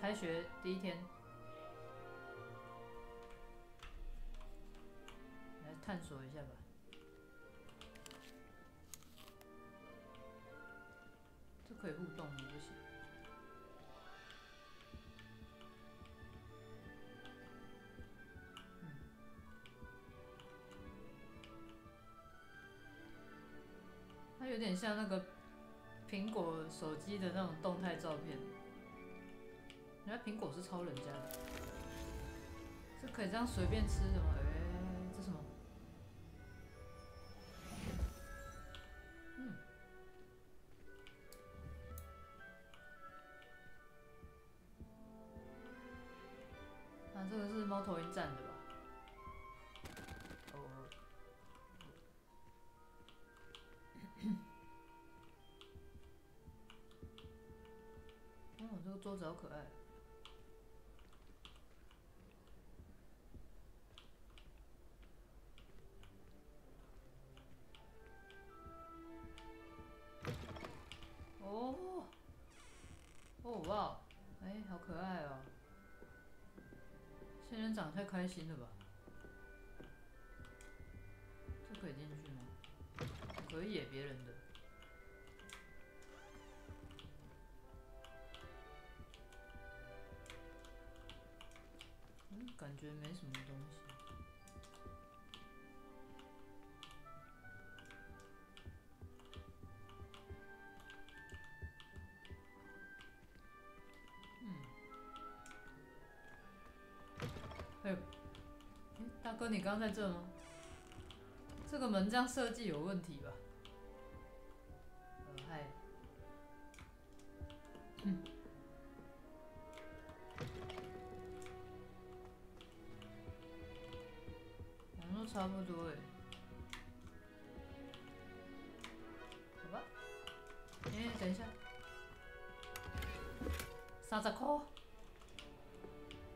开学第一天，来探索一下吧。这可以互动吗？不行。它有点像那个苹果手机的那种动态照片。人家苹果是抄人家的，是可以这样随便吃的吗？这什么？这个是猫头鹰站的吧？这个桌子好可爱。哇，好可爱哦！仙人掌太开心了吧？这可以进去吗？可以耶，别人的。感觉没什么东西。大哥，你刚在这吗？这个门这样设计有问题吧？嗨。都差不多好吧。等一下，30块，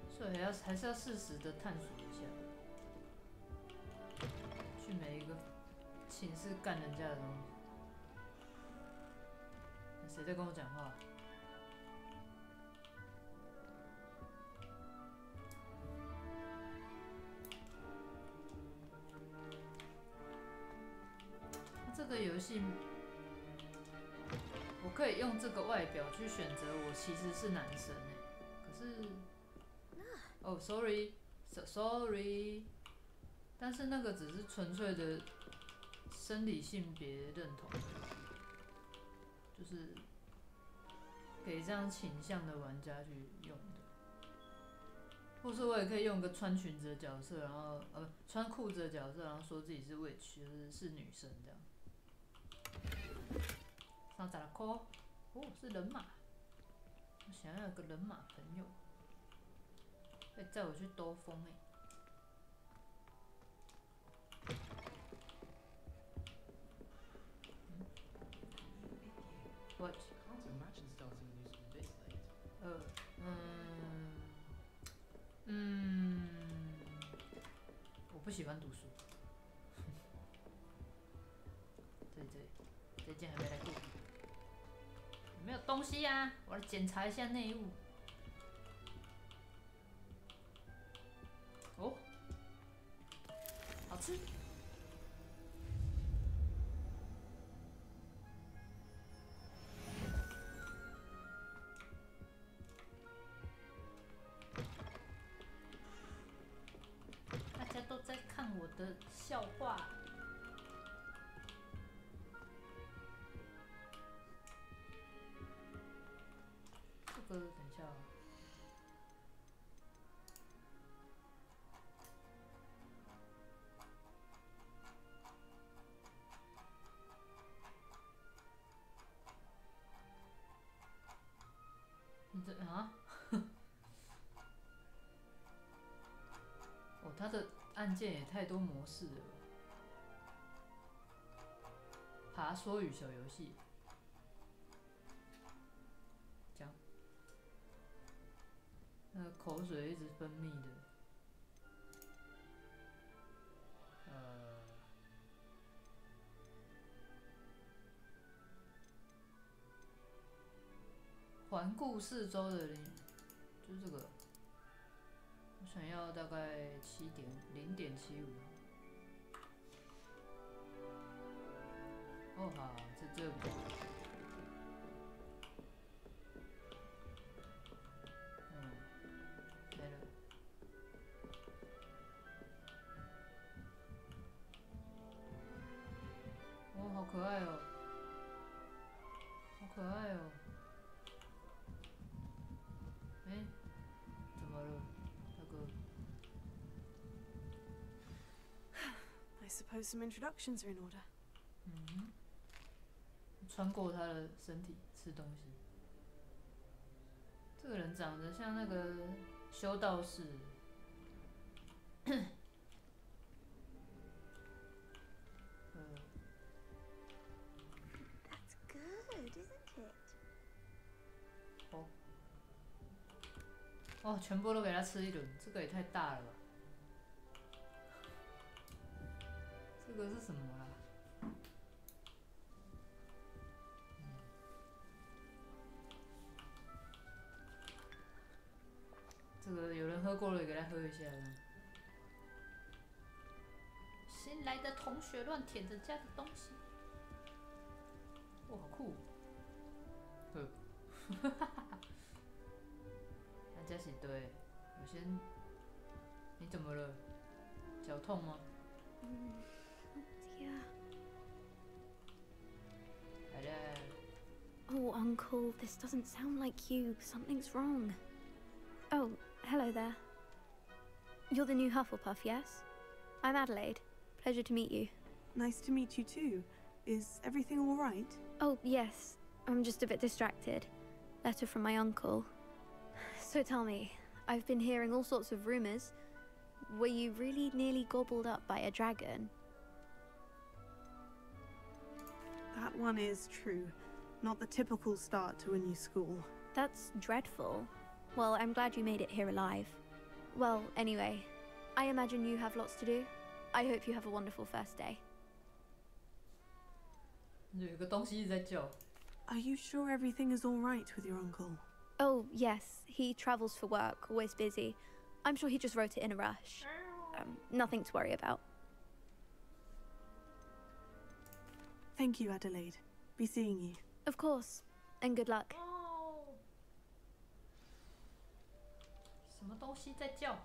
所以还是要适时的探索一下，去每一个寝室干人家的东西。谁在跟我讲话？这个游戏，我可以用这个外表去选择我其实是男生可是，sorry， 但是那个只是纯粹的生理性别认同，就是给这样倾向的玩家去用的，或是我也可以用个穿裙子的角色，然后穿裤子的角色，然后说自己是 witch， 就是女生这样。30块，是人马，我想要有个人马朋友，可以载我去兜风What？ 我不喜欢读书。这件还没来过，有没有东西啊？我来检查一下内务。好吃。大家都在看我的笑话。这个等一下。它的按键也太多模式了吧？爬梭语小游戏，这样，那个口水一直分泌的，环顾四周的就是这个。我想要大概0.75。哦，好，在这里。没了。哦，好可爱哦，好可爱哦。哎，怎么了，大哥？ I suppose some introductions are in order. 穿过他的身体吃东西。这个人长得像那个修道士。That's good, isn't it? 哦，哦，全部都给他吃一轮，这个也太大了吧？这个是什么啦？这个有人喝过了，给他喝一下。新来的同学乱舔着家的东西，哇，好酷！大家是对，我先，你怎么了？脚痛吗？ Dear. 来了。 Oh, Uncle, this doesn't sound like you. Something's wrong. Oh, hello there. You're the new Hufflepuff, yes? I'm Adelaide. Pleasure to meet you. Nice to meet you too. Is everything all right? Oh, yes. I'm just a bit distracted. Letter from my uncle. So tell me, I've been hearing all sorts of rumors. Were you really nearly gobbled up by a dragon? That one is true. Not the typical start to a new school. That's dreadful. Well, I'm glad you made it here alive. Well, anyway, I imagine you have lots to do. I hope you have a wonderful first day. 有一个东西一直在叫。 Are you sure everything is all right with your uncle? Oh, yes. He travels for work, always busy. I'm sure he just wrote it in a rush. Nothing to worry about. Thank you, Adelaide. Be seeing you. Of course. And good luck. 什么东西在叫？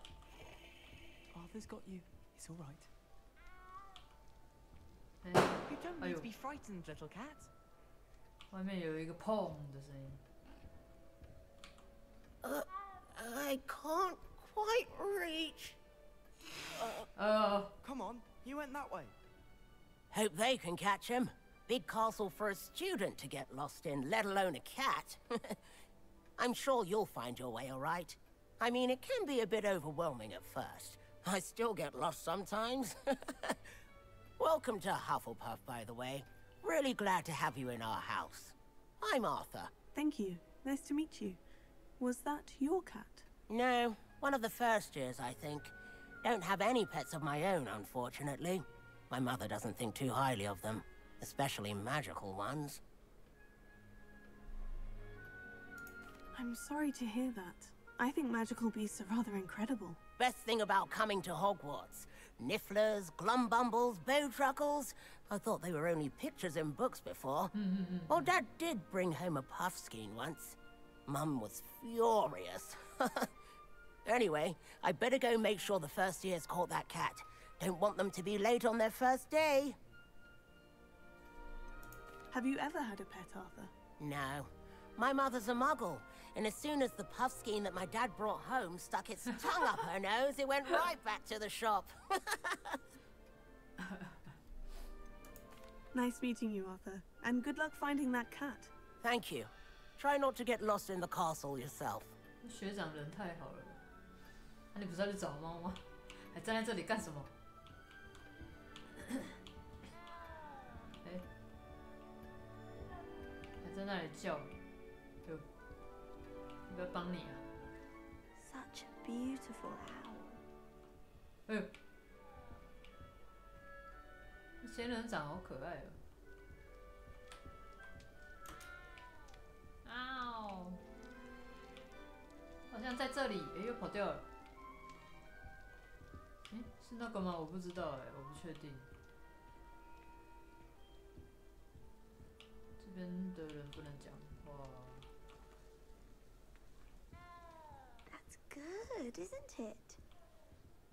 Arthur's got you. It's all right. 哎， You don't 哎 need 呦 to be frightened, little cat. 外面有一个砰的声音。 I can't quite reach. Come on, you went that way. Hope they can catch him. Big castle for a student to get lost in, let alone a cat. I'm sure you'll find your way all right. I mean, it can be a bit overwhelming at first. I still get lost sometimes. Welcome to Hufflepuff, by the way. Really glad to have you in our house. I'm Arthur. Thank you. Nice to meet you. Was that your cat? No, one of the first years, I think. Don't have any pets of my own, unfortunately. My mother doesn't think too highly of them, especially magical ones. I'm sorry to hear that. I think magical beasts are rather incredible. Best thing about coming to Hogwarts. Nifflers, glumbumbles, bowtruckles. I thought they were only pictures in books before. Well, Dad did bring home a puffskein once. Mum was furious. Anyway, I better go make sure the first years caught that cat. Don't want them to be late on their first day. Have you ever had a pet, Arthur? No. My mother's a muggle, and as soon as the puffskein that my dad brought home stuck its tongue up her nose, it went right back to the shop. Nice meeting you, Arthur. And good luck finding that cat. Thank you. Try not to get lost in the castle yourself. 学长人太好了，那、你不是要去找猫吗？还站在这里干什么？哎，还在那里叫，就要不要帮你啊？ Such a beautiful owl. 哎呦，这仙人掌好可爱哦！嗷！好像在这里，哎，又跑掉了。哎，是那个吗？我不知道，哎，我不确定。这边的人不能讲话。That's good, isn't it?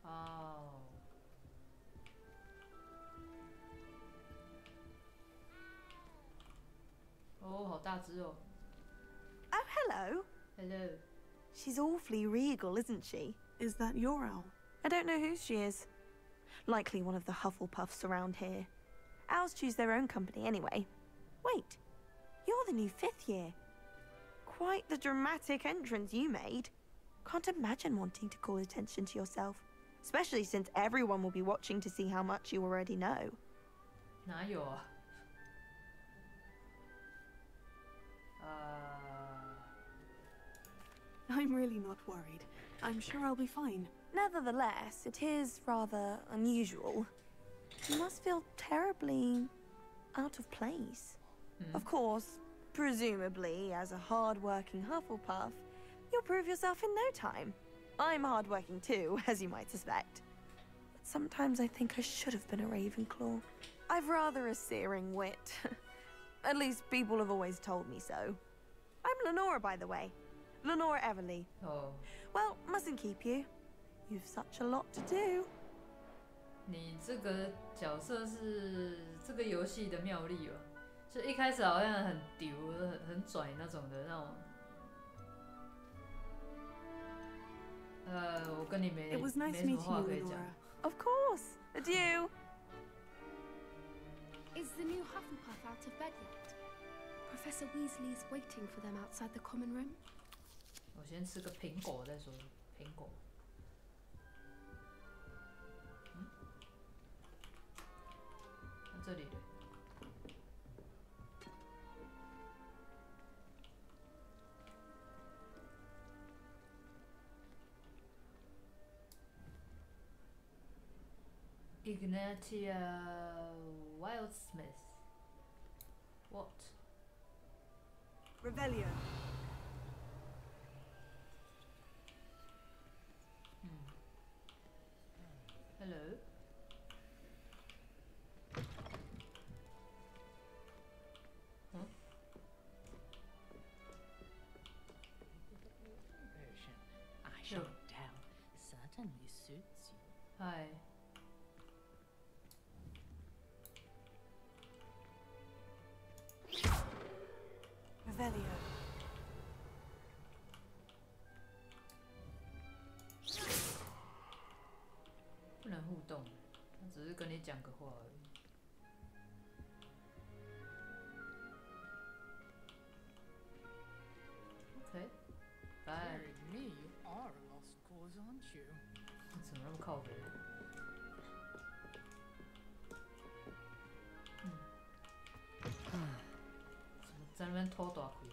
哦。哦，好大只哦。Oh, hello. Hello. She's awfully regal, isn't she? Is that your owl? I don't know who she is. Likely one of the Hufflepuffs around here. Owls choose their own company anyway. Wait, you're the new 5th year. Quite the dramatic entrance you made. Can't imagine wanting to call attention to yourself, especially since everyone will be watching to see how much you already know. 哪有啊？I'm really not worried. I'm sure I'll be fine. Nevertheless, it is rather unusual. You must feel terribly out of place. Of course, presumably, as a hard-working Hufflepuff, you'll prove yourself in no time. I'm hard-working too, as you might suspect. But sometimes I think I should have been a Ravenclaw. I've rather a searing wit. At least people have always told me so. I'm Lenora, by the way. Lenora Everly. Oh. Well, mustn't keep you. You've such a lot to do. 你这个角色是这个游戏的妙丽吧？就一开始好像很丢、很拽那种的那种。我跟你没 It was nice 没什么 meeting 话 you, 可以讲。 Lenora. Of course. Adieu. Is the new Hufflepuff out of bed yet? Professor Weasley's waiting for them outside the common room. 我先吃个苹果再说。苹果。那这里的。Ignatia Wildsmith. What? Revelio. Hello. Huh? Version. I shall tell. Certainly suits you. Hi. Revelio. 不能互动，他只是跟你讲个话而已。OK， 拜。 Dear me, you are a lost cause, aren't you? 怎么那么靠北？怎么在那边偷大亏？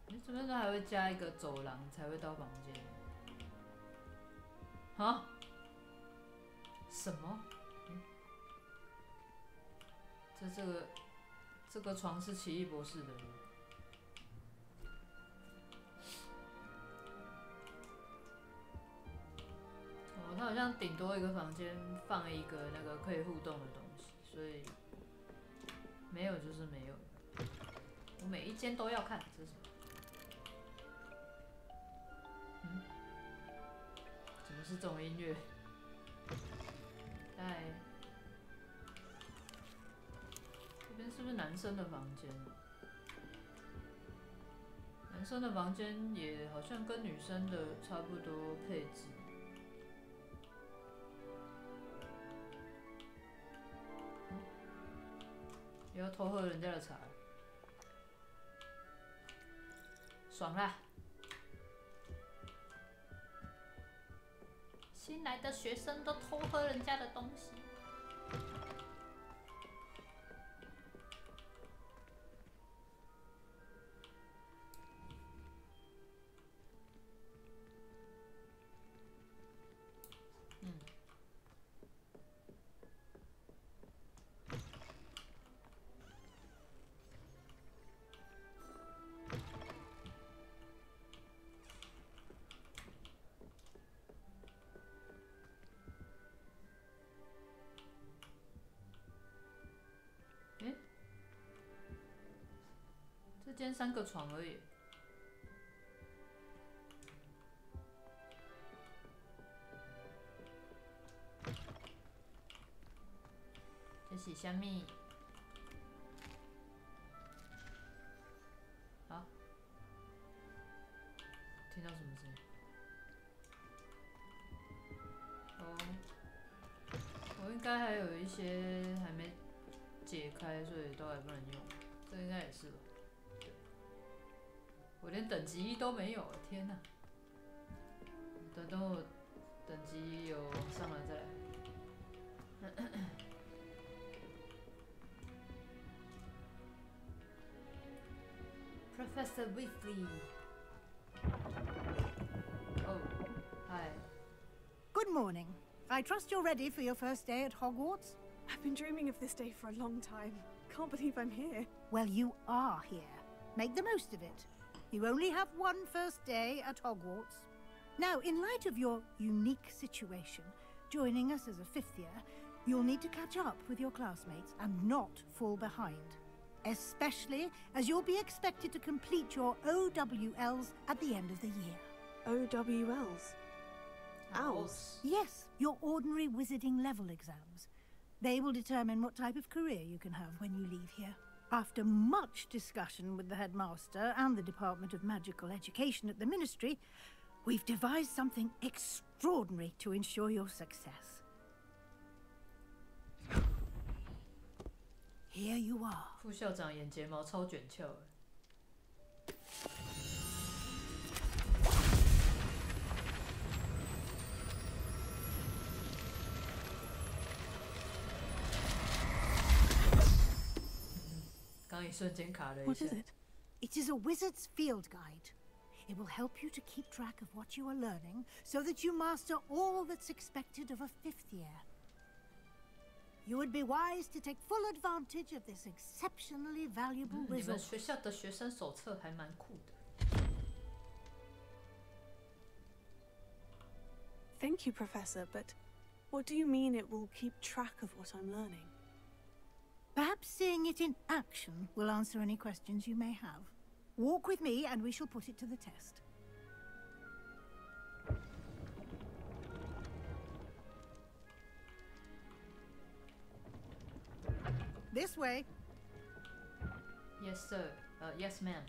你这边都还会加一个走廊才会到房间。啊？什么？这个床是奇异博士的。哦，他好像顶多一个房间放一个那个可以互动的东西，所以没有就是没有。我每一间都要看，这是什么？怎么是这种音乐？在这边是不是男生的房间？男生的房间也好像跟女生的差不多配置。也要偷喝人家的茶，爽啦！新来的学生都偷喝人家的东西。间3个床而已。这是虾米？啊？听到什么声音？哦，我应该还有一些还没解开，所以都还不能用。这应该也是吧？对，我连等级1都没有，天哪！等我等级有上来再来。Professor Weasley. Oh, hi. Good morning. I trust you're ready for your first day at Hogwarts? I've been dreaming of this day for a long time. Can't believe I'm here. Well, you are here. Make the most of it. You only have one first day at Hogwarts. Now, in light of your unique situation, joining us as a 5th year, you'll need to catch up with your classmates and not fall behind. Especially as you'll be expected to complete your OWLs at the end of the year. OWLs? Owls? Yes, your ordinary wizarding level exams. They will determine what type of career you can have when you leave here. After much discussion with the headmaster and the Department of Magical Education at the Ministry, we've devised something extraordinary to ensure your success. Here you are. 副校长眼睫毛超卷翘的。刚一瞬间卡了一 What 下。 is it? It is a wizard's field guide. It will help you to keep track of what you are learning so that you master all that's expected of a 5th year. You would be wise to take full advantage of this exceptionally valuable 你们 resource. 学校的学生手册还蛮酷的。Thank you, Professor, but what do you mean it will keep track of what I'm learning? Perhaps seeing it in action will answer any questions you may have. Walk with me and we shall put it to the test. This way. Yes, sir. Yes, ma'am.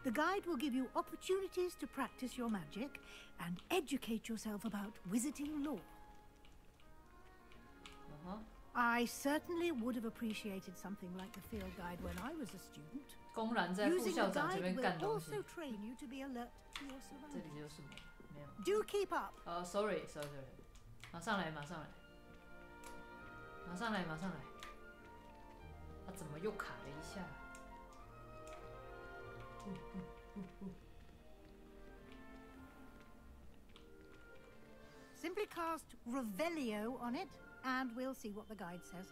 The guide will give you opportunities to practice your magic and educate yourself about wizarding lore. I certainly would have appreciated something like the field guide when I was a student. 公然在副 Using 校 the 长这 guide 边 will 干东西。 also train you to be alert to your 这里 surroundings. 有什么？没有。 Do keep up. Sorry. 马上来，马上来。啊，怎么又卡了一下？Simply cast Revelio on it, and we'll see what the guide says.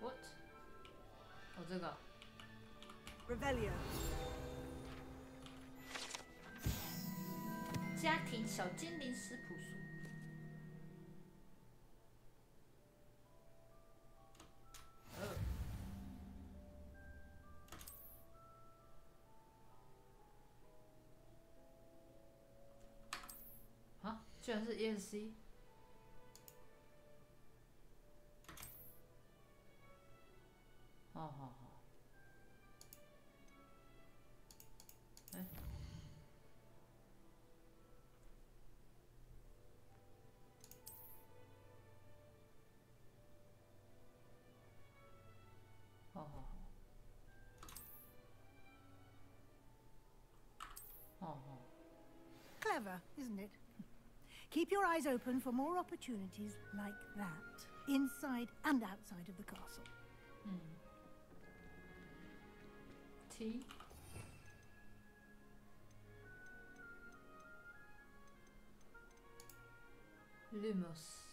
What？哦，这个。 Revelio. 家庭小精灵食谱书。啊，居然是 ESC。好。哎。好。Clever, isn't it? Keep your eyes open for more opportunities like that, inside and outside of the castle. T。Lumos。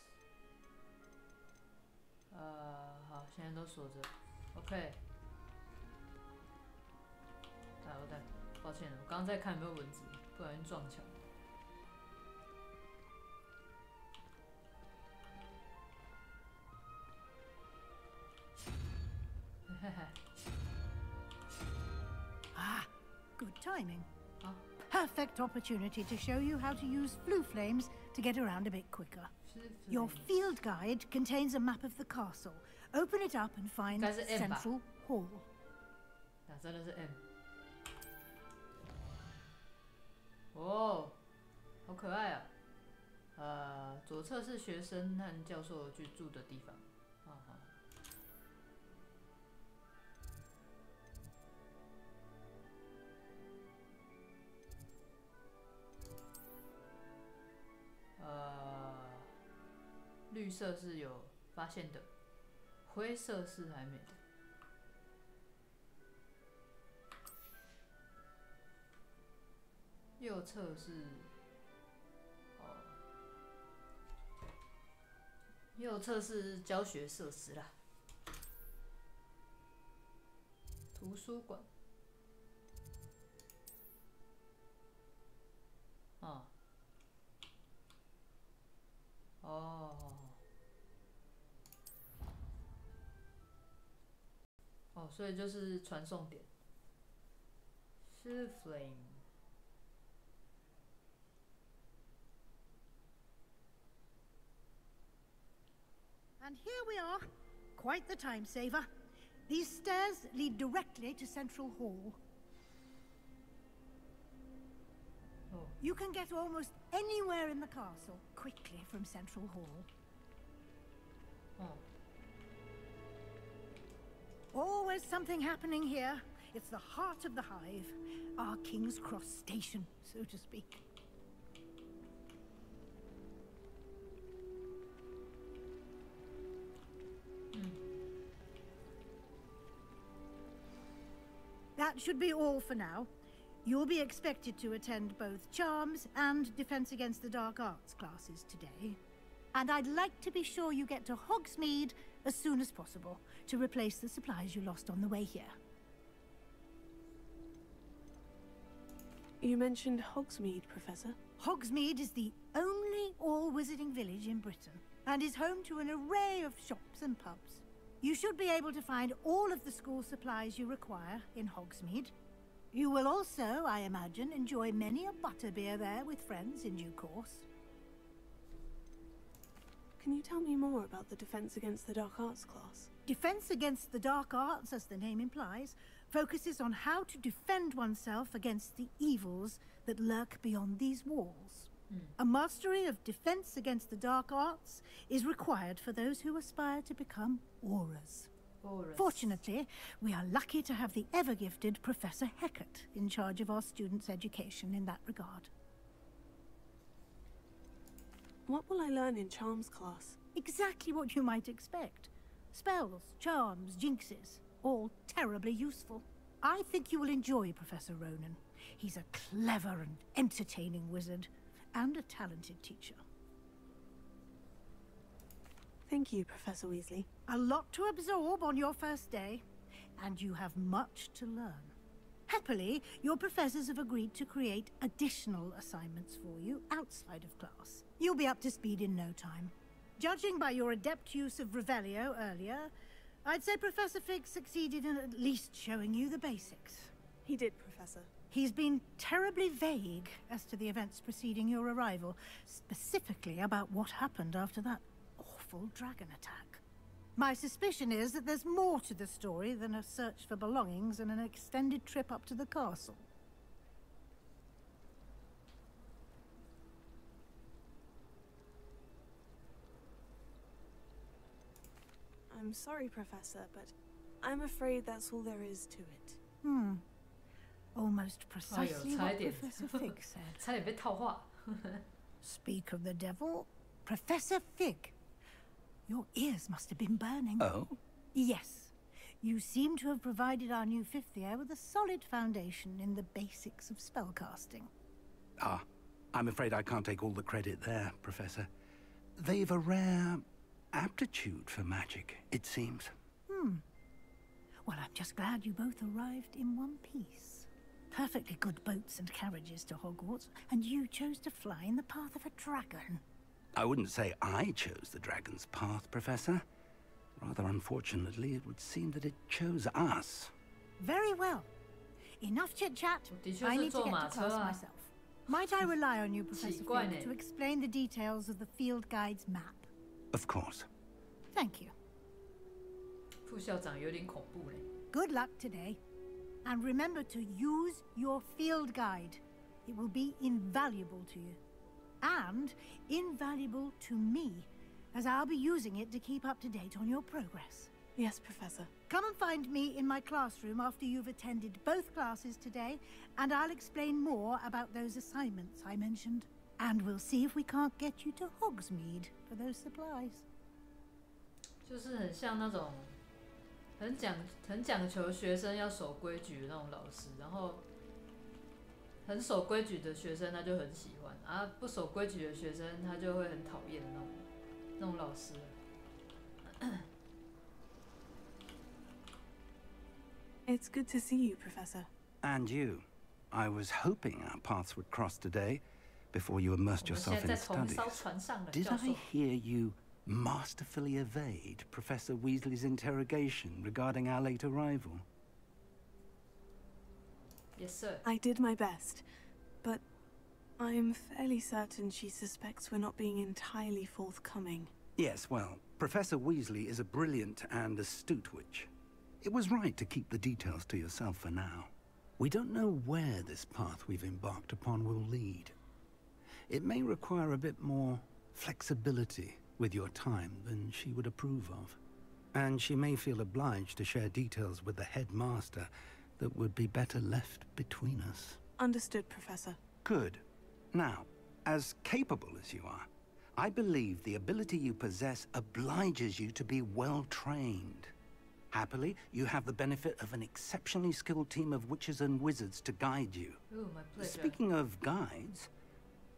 好，现在都锁着。OK。抱歉了，我刚刚在看有没有蚊子，不小心撞墙。timing. Oh. Perfect opportunity to show you how to use flue flames to get around a bit quicker. Your field guide contains a map of the castle. Open it up and find Central Hall. 那真的是 M。哦，好可爱啊！左侧是学生和教授居住的地方。绿色是有发现的，灰色是还没的。右侧是，右侧是教学设施啦，图书馆。所以就是传送点。是 flame。And here we are. Quite the time saver. These stairs lead directly to Central Hall. Oh. You can get almost anywhere in the castle quickly from Central Hall. Oh. Always something happening here. It's the heart of the hive. Our King's Cross station, so to speak. That should be all for now. You'll be expected to attend both Charms and Defense Against the Dark Arts classes today. And I'd like to be sure you get to Hogsmeade as soon as possible to replace the supplies you lost on the way here. You mentioned Hogsmeade, Professor. Hogsmeade is the only all-wizarding village in Britain and is home to an array of shops and pubs. You should be able to find all of the school supplies you require in Hogsmeade. You will also, I imagine, enjoy many a butterbeer there with friends in due course. Can you tell me more about the Defense Against the Dark Arts class? Defense Against the Dark Arts, as the name implies, focuses on how to defend oneself against the evils that lurk beyond these walls. A mastery of Defense Against the Dark Arts is required for those who aspire to become Aurors. Fortunately, we are lucky to have the ever-gifted Professor Hecat in charge of our students' education in that regard. What will I learn in Charms class? Exactly what you might expect. Spells, charms, jinxes, all terribly useful. I think you will enjoy Professor Ronan. He's a clever and entertaining wizard, and a talented teacher. Thank you, Professor Weasley. A lot to absorb on your first day, and you have much to learn. Happily, your professors have agreed to create additional assignments for you outside of class. You'll be up to speed in no time. Judging by your adept use of Revelio earlier, I'd say Professor Fig succeeded in at least showing you the basics. He did, Professor. He's been terribly vague as to the events preceding your arrival, specifically about what happened after that awful dragon attack. My suspicion is that there's more to the story than a search for belongings and an extended trip up to the castle. I'm sorry, Professor, but I'm afraid that's all there is to it. Almost precisely what Professor Fig said. 差点被套话。 Speak of the devil, Professor Fig. Your ears must have been burning. Oh? Yes. You seem to have provided our new fifth year with a solid foundation in the basics of spellcasting. Ah, I'm afraid I can't take all the credit there, Professor. They've a rare aptitude for magic, it seems. Well, I'm just glad you both arrived in one piece. Perfectly good boats and carriages to Hogwarts, and you chose to fly in the path of a dragon. I wouldn't say I chose the dragon's path, Professor. Rather unfortunately, it would seem that it chose us. Very well. enough chit-chat. 的确 I 是 need to 坐 get 马 to 车 class 啊， myself. Might I rely on you, Professor 奇怪呢。 Field, to explain the details of the field guide's map? Of course. Thank you. 副校长有点恐怖嘞。 Good luck today. And remember to use your field guide. It will be invaluable to you. And invaluable to me, as I'll be using it to keep up to date on your progress. Yes, Professor. Come and find me in my classroom after you've attended both classes today, and I'll explain more about those assignments I mentioned. And we'll see if we can't get you to Hogsmeade for those supplies. 就是很像那种很讲求学生要守规矩的那种老师，然后很守规矩的学生他就很喜欢，啊不守规矩的学生他就会很讨厌的那种老师。It's good to see you, Professor. And you. I was hoping our paths would cross today, before you immersed 我们现 yourself 在 in 在同一 studies. 艘船上了， Did 教授 I。hear you masterfully evade Professor Weasley's interrogation regarding our late arrival? Yes, sir. I did my best, but I'm fairly certain she suspects we're not being entirely forthcoming. Yes, well, Professor Weasley is a brilliant and astute witch. It was right to keep the details to yourself for now. We don't know where this path we've embarked upon will lead. It may require a bit more flexibility with your time than she would approve of. And she may feel obliged to share details with the headmaster that would be better left between us. Understood, Professor. Good. Now, as capable as you are, I believe the ability you possess obliges you to be well trained. Happily, you have the benefit of an exceptionally skilled team of witches and wizards to guide you. Ooh, my pleasure. Speaking of guides,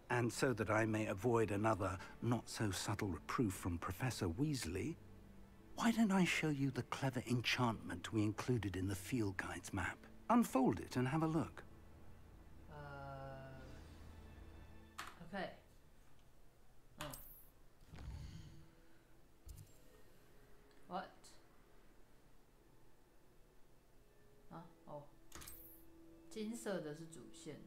and so that I may avoid another not-so-subtle reproof from Professor Weasley, why don't I show you the clever enchantment we included in the field guide's map? Unfold it and have a look. Okay. What? 啊，哦，金色的是主线。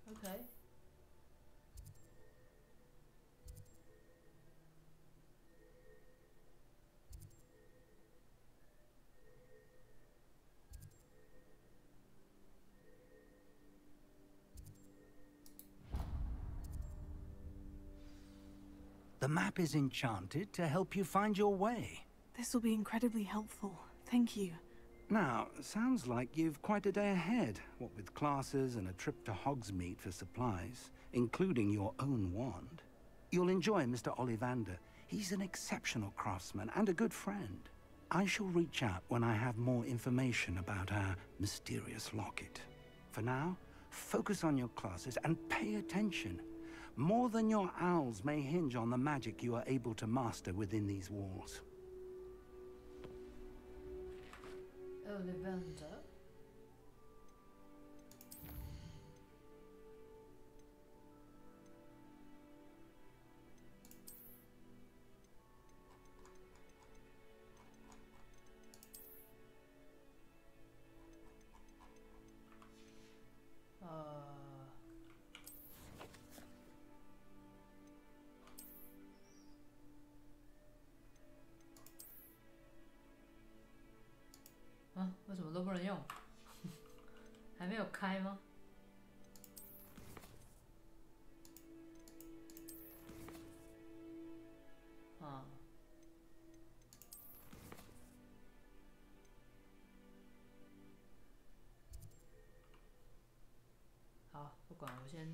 OK。The map is enchanted to help you find your way. This will be incredibly helpful. Thank you. Now, sounds like you've quite a day ahead, what with classes and a trip to Hogsmeade for supplies, including your own wand. You'll enjoy Mr. Ollivander. He's an exceptional craftsman and a good friend. I shall reach out when I have more information about our mysterious locket. For now, focus on your classes and pay attention. More than your owls may hinge on the magic you are able to master within these walls. Ollivander.啊，为什么都不能用？还没有开吗？啊，好，不管，我先。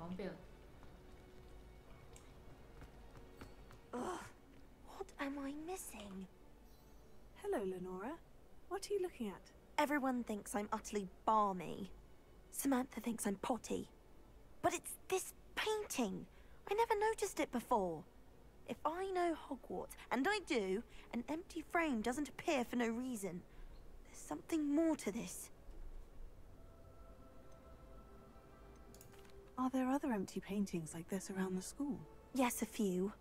方便。Ugh, what am I missing? Hello, Lenora. What are you looking at? Everyone thinks I'm utterly balmy. Samantha thinks I'm potty. But it's this painting. I never noticed it before. If I know Hogwarts, and I do, an empty frame doesn't appear for no reason. There's something more to this. Are there other empty paintings like this around the school? Yes, a few.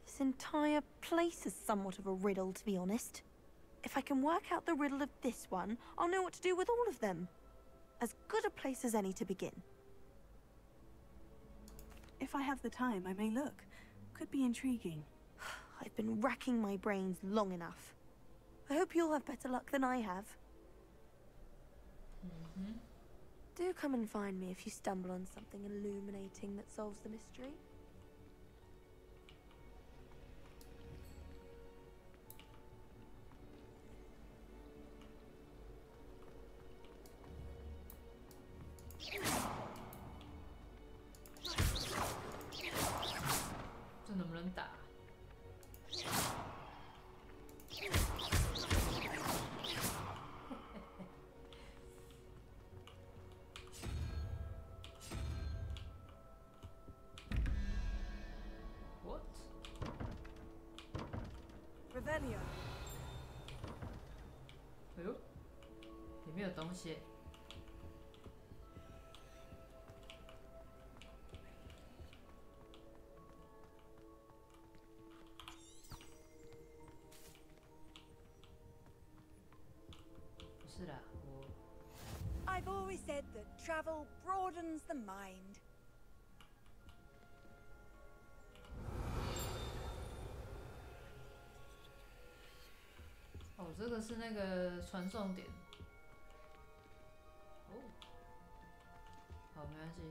This entire place is somewhat of a riddle, to be honest. If I can work out the riddle of this one, I'll know what to do with all of them. As good a place as any to begin. If I have the time, I may look. Could be intriguing. I've been racking my brains long enough. I hope you'll have better luck than I have. Do come and find me if you stumble on something illuminating that solves the mystery. Revelio. 哎呦，里面有东西。不是啦，我。I've always said that travel broadens the mind. 哦，这个是那个传送点。哦，好，没关系。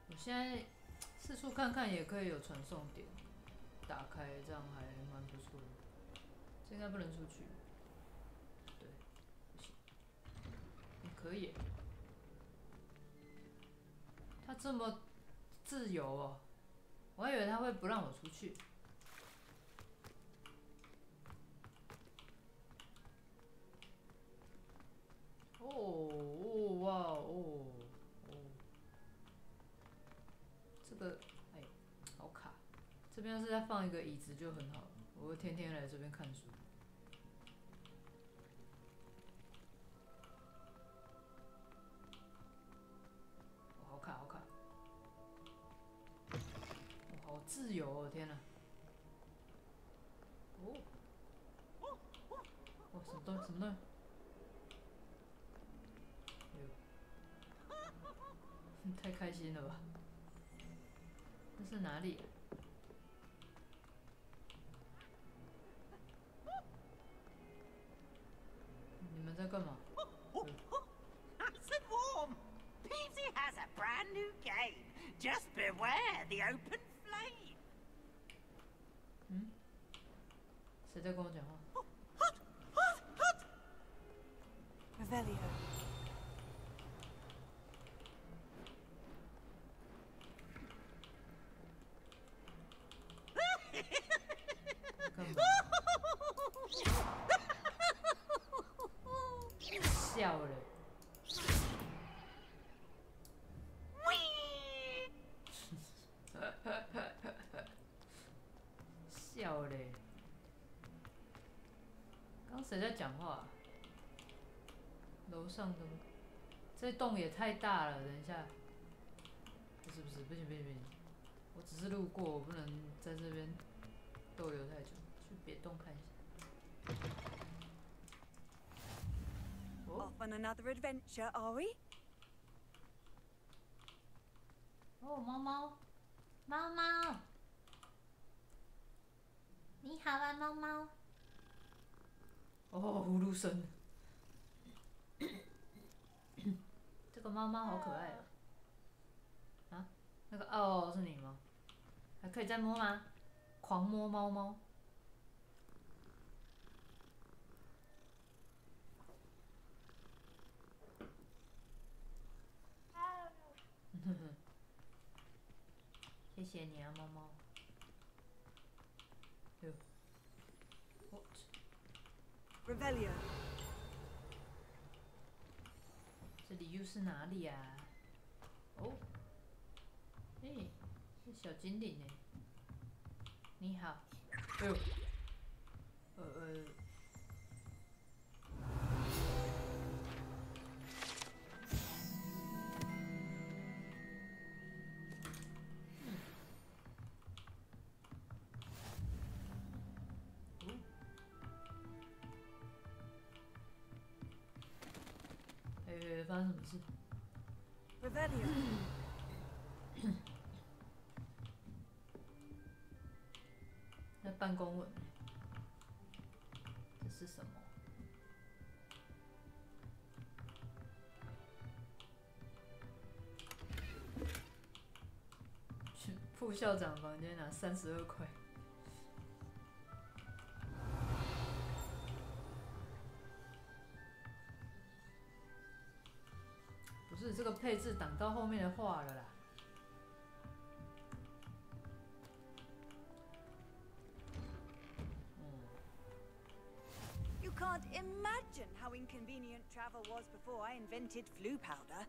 我现在四处看看也可以有传送点，打开这样还蛮不错的。这应该不能出去。对，不行。可以。他这么自由哦，我还以为他会不让我出去。哦哇哦哦，这个哎，好卡。这边要是再放一个椅子就很好了，我会天天来这边看书。哦、好卡好卡，哦、好自由哦，天哪！哦，哇，什么东西？什么东西？太开心了吧！这是哪里、啊？你们在干嘛？Nice and warm. Peasy has a brand new game. Just beware the open flame. 嗯？谁在跟我讲话 Revelio. 干嘛？笑了。笑嘞！刚谁在讲话、啊？楼上的吗？这洞也太大了，等一下。不是，不行不行不行！我只是路过，我不能在这边逗留太久，去别洞看一下。Off on another adventure, are we? 哦，猫猫，猫猫，你好啊，猫猫。哦，呼噜声。这个猫猫好可爱哦。啊，那个哦，是你吗？还可以再摸吗？狂摸猫猫。谢你啊，猫猫。哟 ，what？ Revelio. 这里又是哪里啊？哦，嘿，是小精灵呢。你好。哎呦，发生什么事 Revelio. 在办公文，这是什么？去副校长房间拿32块。不是这个配置挡到后面的话了啦。You can't imagine how inconvenient travel was before I invented flu powder.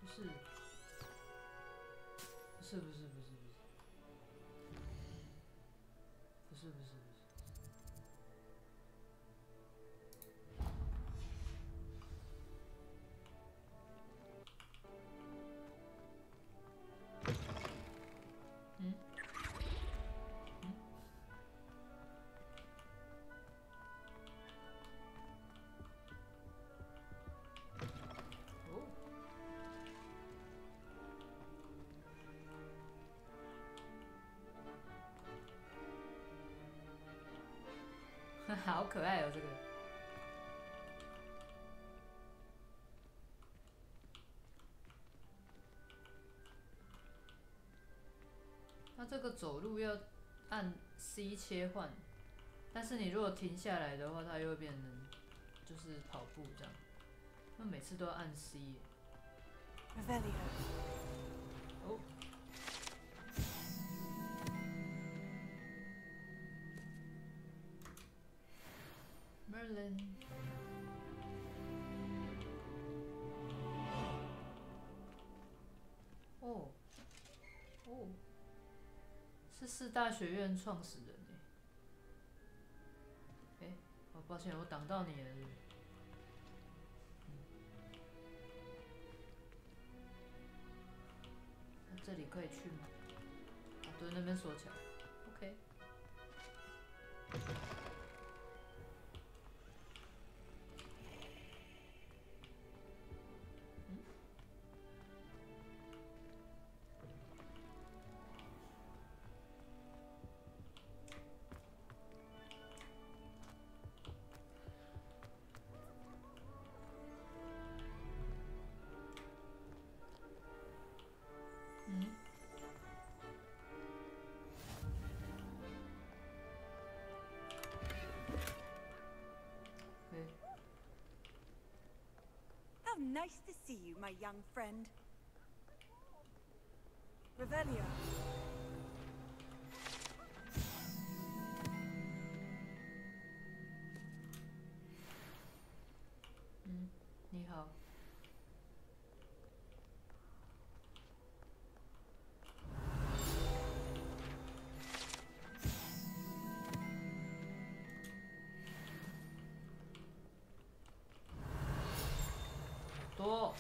不是。好可爱哦，这个。那这个走路要按 C 切换，但是你如果停下来的话，它又会变成就是跑步这样。那每次都要按 C 耶。哦。Merlin。哦，哦，是4大学院创始人耶。哎，哦，抱歉，我挡到你了是不是。那这里可以去吗？啊，对，那边锁起来。OK。How nice to see you, my young friend. Revelio. 你好。多。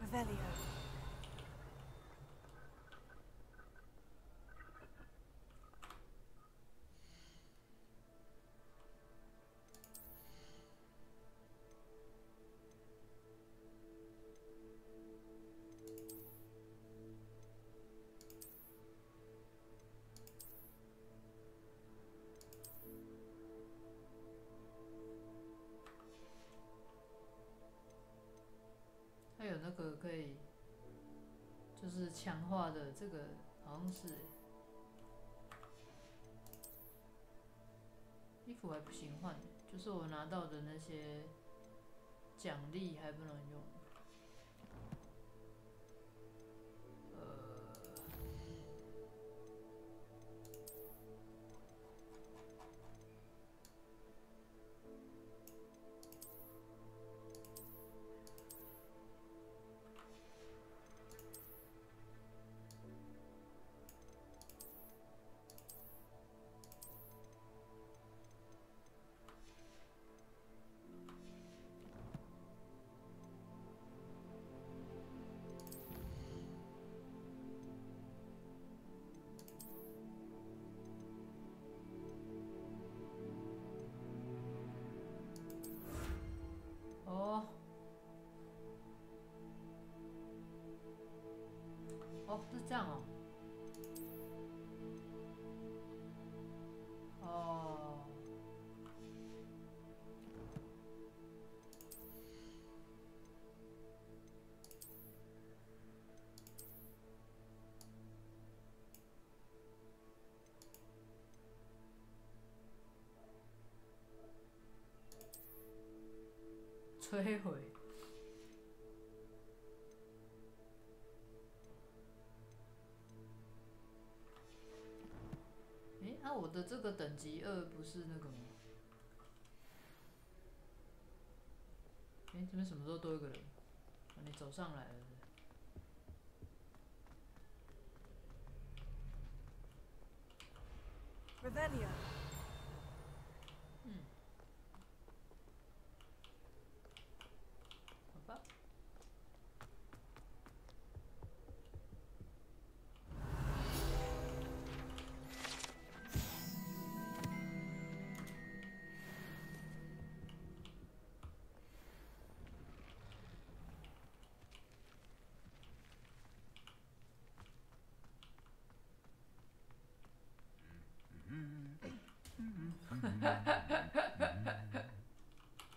Revelio. 那个可以，就是强化的，这个好像是欸。衣服还不行换，就是我拿到的那些奖励还不能用。哦，是这样哦。哦。摧毁。那我的这个等级2不是那个吗？这边什么时候多一个人？你走上来了是不是 Revelio。好吧。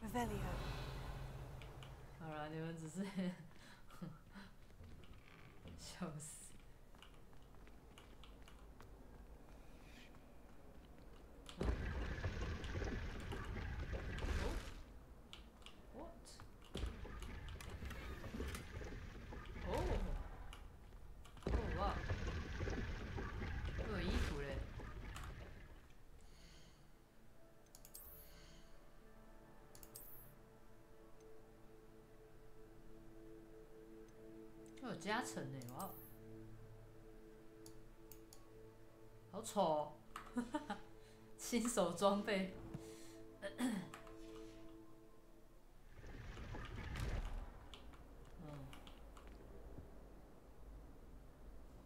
Revelio。好啦，你们只是笑死。哇！都有衣服嘞。有加成呢，哇！好丑哦，新手装备。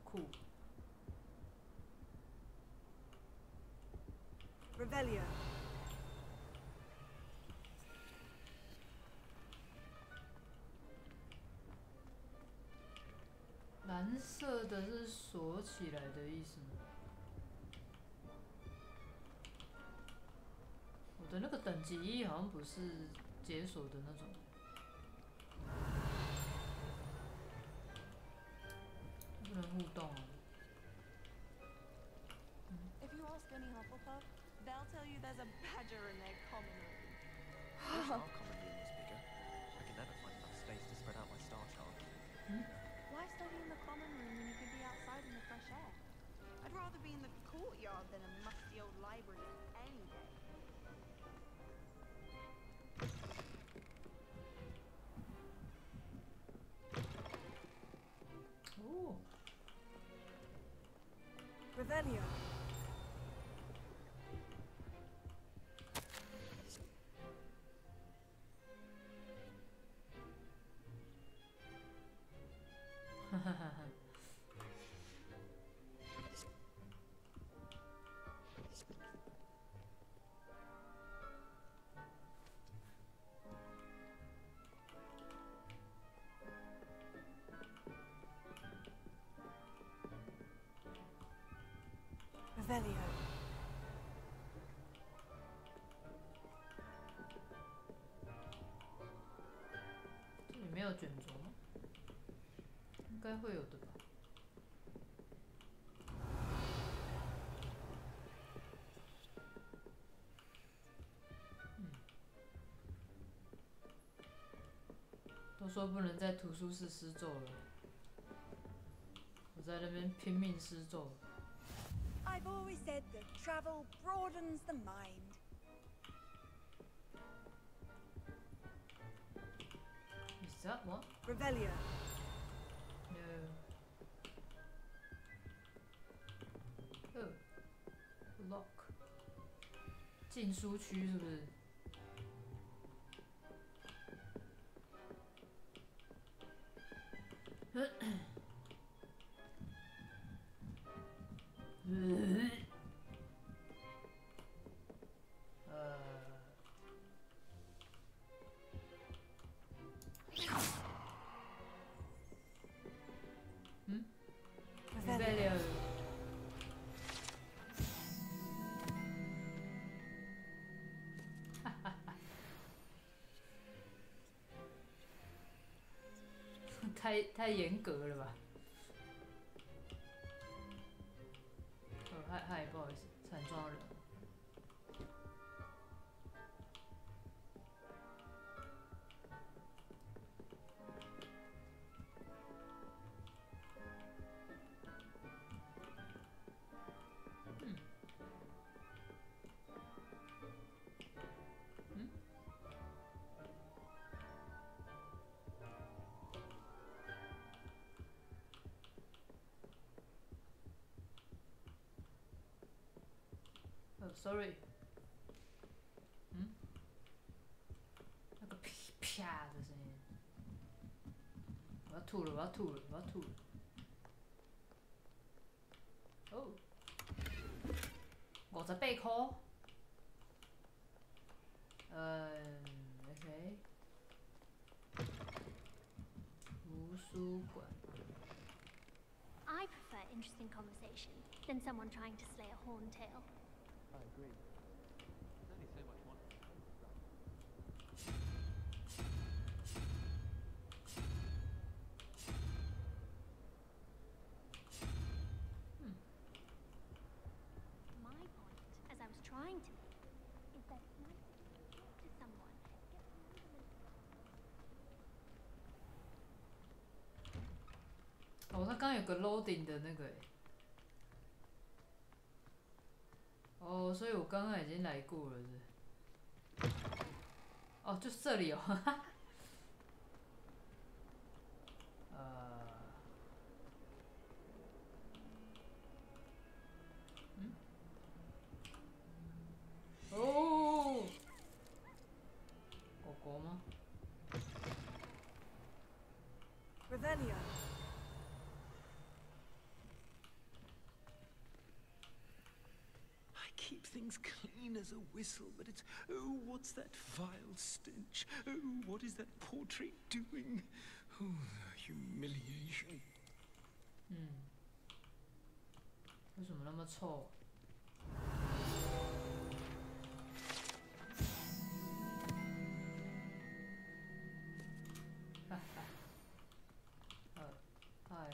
酷。Revelio。蓝色的是锁起来的意思吗？我的那个等级1好像不是解锁的那种。不能互动啊。If you ask any Hufflepuff, they'll tell you there's a badger in their common room. I wish our common room was bigger. I can never find enough space to spread out my star chart. Why study in the common room when you could be outside in the fresh air? I'd rather be in the courtyard than a musty old library any day. Ooh. Revelio. Revelio. 这里没有卷轴吗？该会有的吧。都说不能在图书室施咒了，我在那边拼命施咒。I've always said that travel broadens the mind. Is that what? Revelio. No. Oh, lock. 禁书区是不是？Revelio。太严格了吧？嗨，不好意思，惨撞到人。Sorry， 那个啪的声音，我要吐了！哦，58塊。OK。图书馆。I prefer interesting conversation than someone trying to slay a horntail. I agree. There's only so much one. My point, as I was trying to make, is that it's nice to talk to someone, get to know them. 哦，他刚有个 loading 的那个欸。哦，所以我刚刚已经来过了是？哦，就是这里哦，哈哈。哦，狗狗吗 Revelio. Keep things clean as a whistle, but it's, oh, what's that vile stench? Oh, what is that portrait doing? Oh, the humiliation. 为什么那么臭？哈哈。嗨。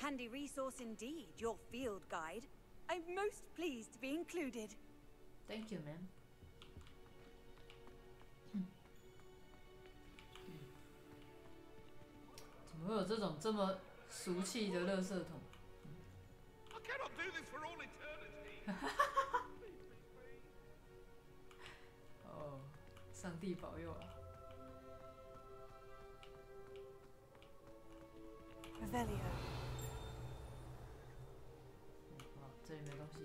Handy resource indeed, your field guide. I'm most pleased to be included. Thank you, ma'am. 怎么会有这种这么俗气的垃圾桶？ I cannot do this for all eternity. 哦，上帝保佑啊！ Revelio. 好，这里没东西。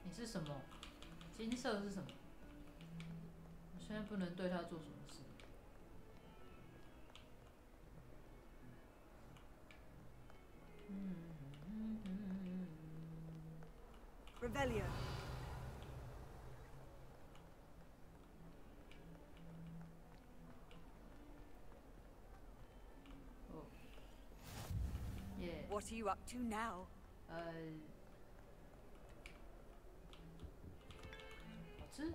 你是什么？金色是什么？我现在不能对他做什么事。Revelio. 耶。What are you up to now? 好吃。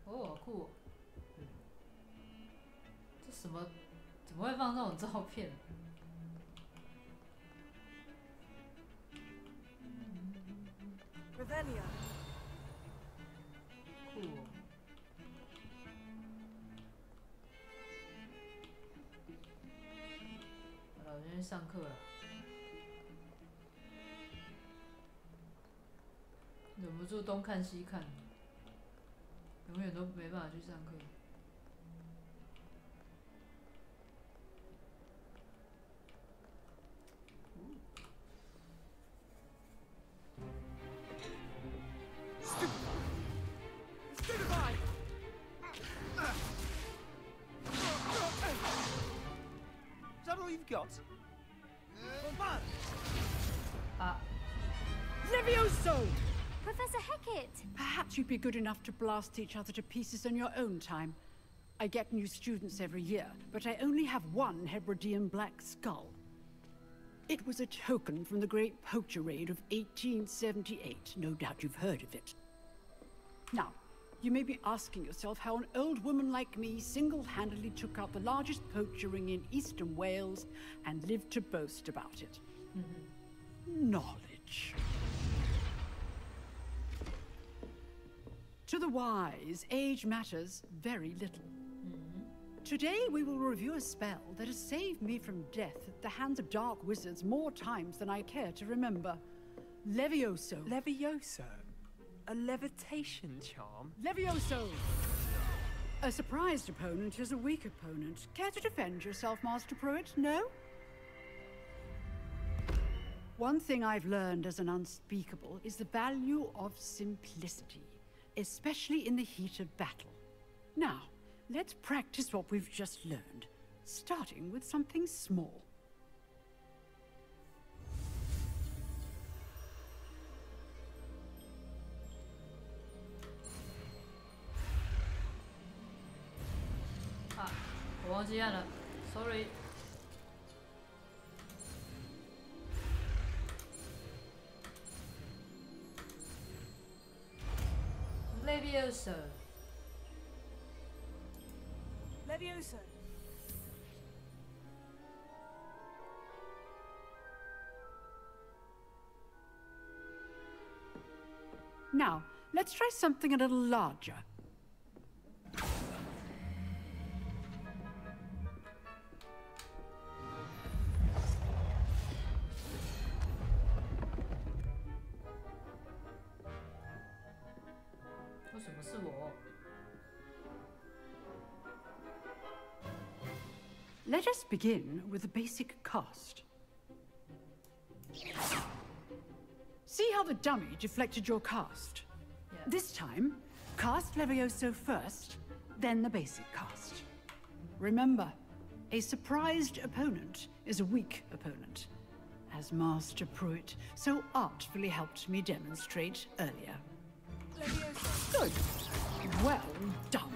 哦，好酷哦！这什么？怎么会放这种照片？Revelio. 酷哦！好了，我先去上课了。忍不住东看西看，永远都没办法去上课。Is that all you've got? Levioso! Professor Hecat! Perhaps you'd be good enough to blast each other to pieces on your own time. I get new students every year, but I only have one Hebridean black skull. It was a token from the Great Poacher Raid of 1878. No doubt you've heard of it. Now, you may be asking yourself how an old woman like me single-handedly took out the largest poacher ring in eastern Wales and lived to boast about it. Knowledge. To the wise, age matters very little. Today we will review a spell that has saved me from death at the hands of dark wizards more times than I care to remember. Levioso. Levioso? A levitation charm? Levioso! A surprised opponent is a weak opponent. Care to defend yourself, Master Pruitt? No? One thing I've learned as an unspeakable is the value of simplicity, especially in the heat of battle. Now, let's practice what we've just learned, starting with something small. Ah, 我忘记按了 ，sorry。Levioso. Levioso. Now, let's try something a little larger. Let us begin with a basic cast. See how the dummy deflected your cast? Yeah. This time, cast Levioso first, then the basic cast. Remember, a surprised opponent is a weak opponent, as Master Pruitt so artfully helped me demonstrate earlier. Levioso. Good. Well done.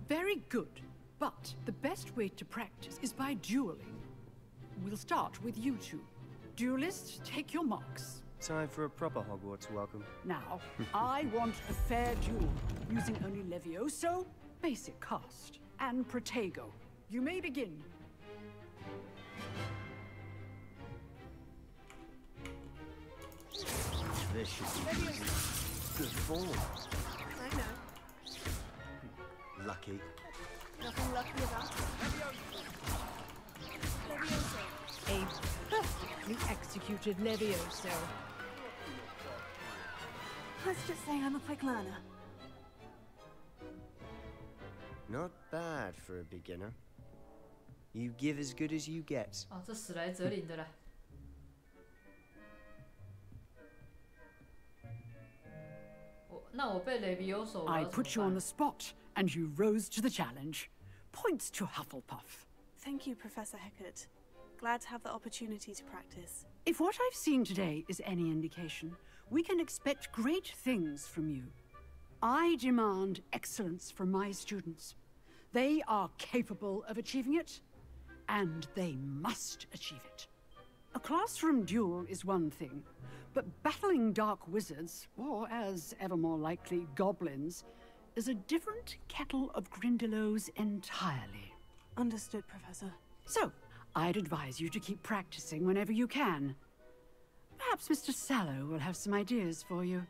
Very good, but the best way to practice is by dueling. We'll start with you two. Duelists, take your marks. Time for a proper Hogwarts welcome. Now, I want a fair duel, using only Levioso, basic cast, and Protego. You may begin. This should be easy. Good form. I know. Lucky. Nothing lucky about it. Levioso. A perfectly executed Levioso. Let's just say I'm a quick learner. Not bad for a beginner. You give as good as you get. 哦，这史莱哲林的啦。那我被Levioso。I put you on the spot and you rose to the challenge. Points to Hufflepuff. Thank you, Professor Hecat. Glad to have the opportunity to practice. If what I've seen today is any indication, we can expect great things from you. I demand excellence from my students. They are capable of achieving it, and they must achieve it. A classroom duel is one thing, but battling dark wizards, or as ever more likely, goblins, is a different kettle of Grindylows entirely. Understood, Professor. So, I'd advise you to keep practicing whenever you can. Perhaps Mr. Sallow will have some ideas for you.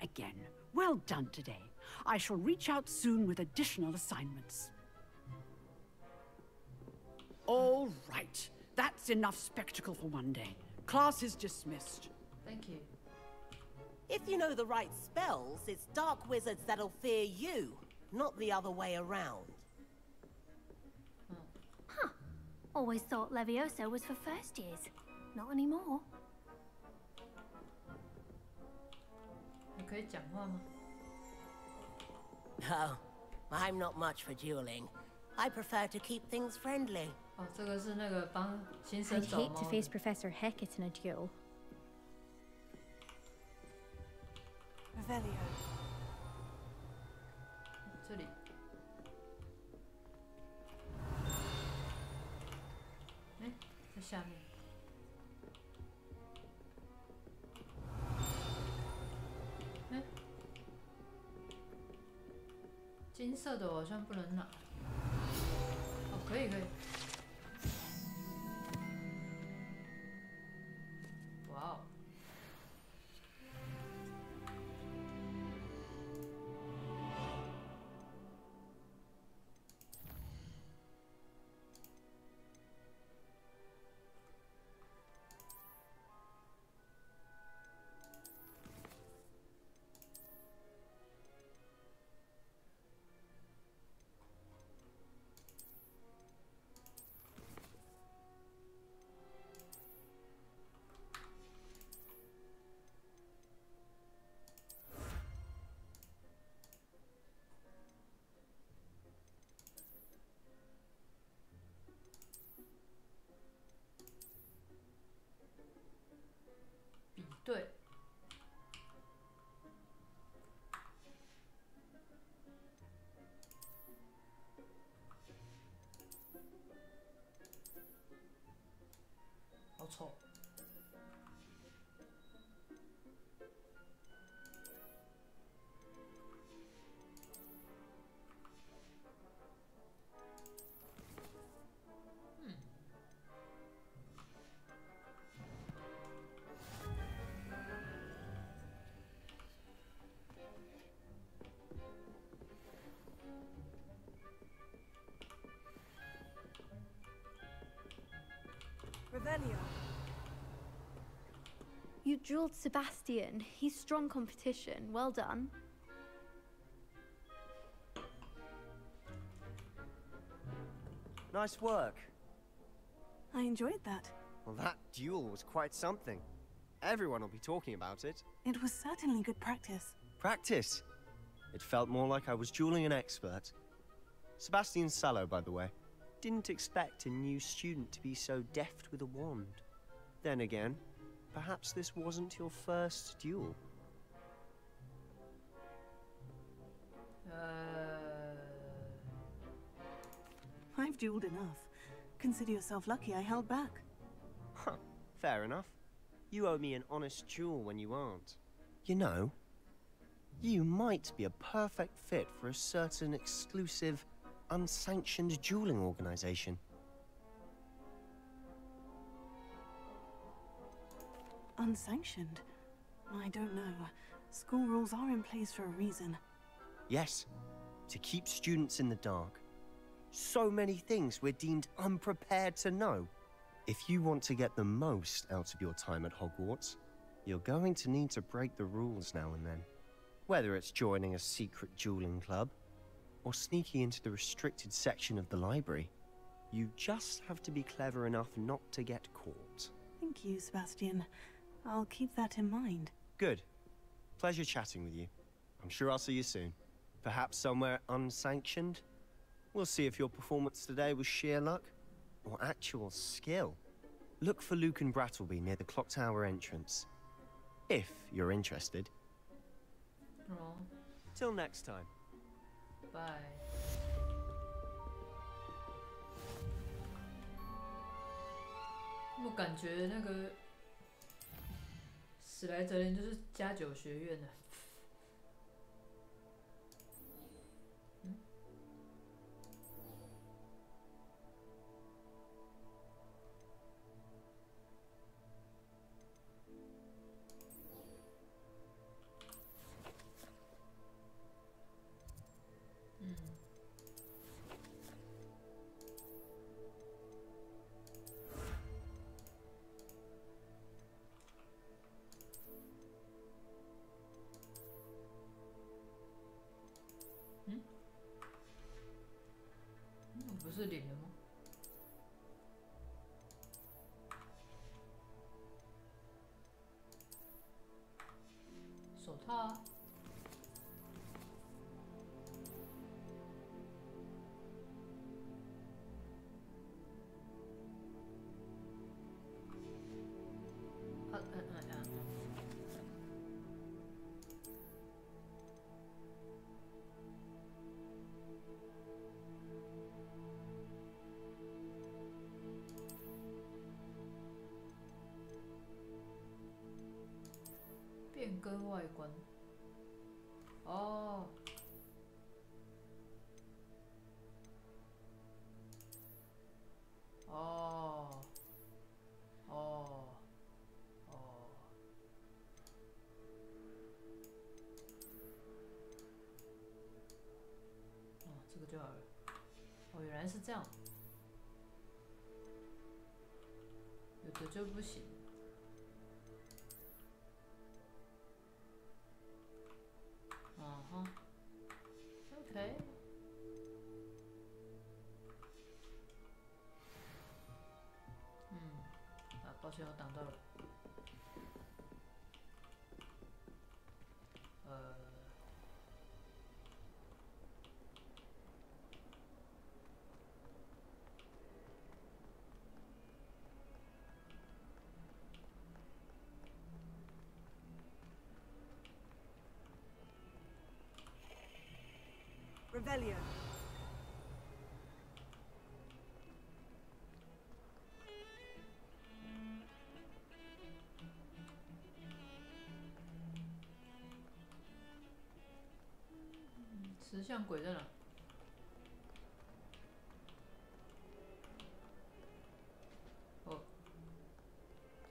Again, well done today. I shall reach out soon with additional assignments. All right. That's enough spectacle for one day. Class is dismissed. Thank you. If you know the right spells, it's dark wizards that'll fear you, not the other way around. Huh. Always thought Levioso was for first years. Not anymore. 你可以讲话吗？ No, I'm not much for dueling. I prefer to keep things friendly. 哦，这个是那个帮新生 I'd 找 hate 猫 to 的。 face Professor Hecat in a duel. Revelio. 这里。哎，在下面。哎，金色的我好像不能拿。哦，可以可以。哇哦！ 比对。好丑。嗯。 Revelio. You drilled Sebastian. He's strong competition. Well done. Nice work. I enjoyed that. Well, that duel was quite something. Everyone will be talking about it. It was certainly good practice. Practice? It felt more like I was dueling an expert. Sebastian Sallow, by the way. Didn't expect a new student to be so deft with a wand. Then again, perhaps this wasn't your first duel. I've dueled enough. Consider yourself lucky I held back. Huh, fair enough. You owe me an honest duel when you aren't. You know, you might be a perfect fit for a certain exclusive, unsanctioned dueling organization. Unsanctioned? I don't know. School rules are in place for a reason. Yes, to keep students in the dark. So many things we're deemed unprepared to know. If you want to get the most out of your time at Hogwarts, you're going to need to break the rules now and then. Whether it's joining a secret dueling club, or sneaking into the restricted section of the library, you just have to be clever enough not to get caught. Thank you, Sebastian. I'll keep that in mind. Good. Pleasure chatting with you. I'm sure I'll see you soon. Perhaps somewhere unsanctioned? We'll see if your performance today was sheer luck or actual skill. Look for Luke and Brattleby near the clock tower entrance. If you're interested. Oh. Till next time. Bye. 我感觉那个史莱哲林就是加9学院的。不是领了吗？手套啊。变更外观。哦。哦。哦。哦。哦，这个就好了。哦，原来是这样。有的就不行。OK。抱歉，我挡到了。Revelio.嗯，石像鬼在哪？哦，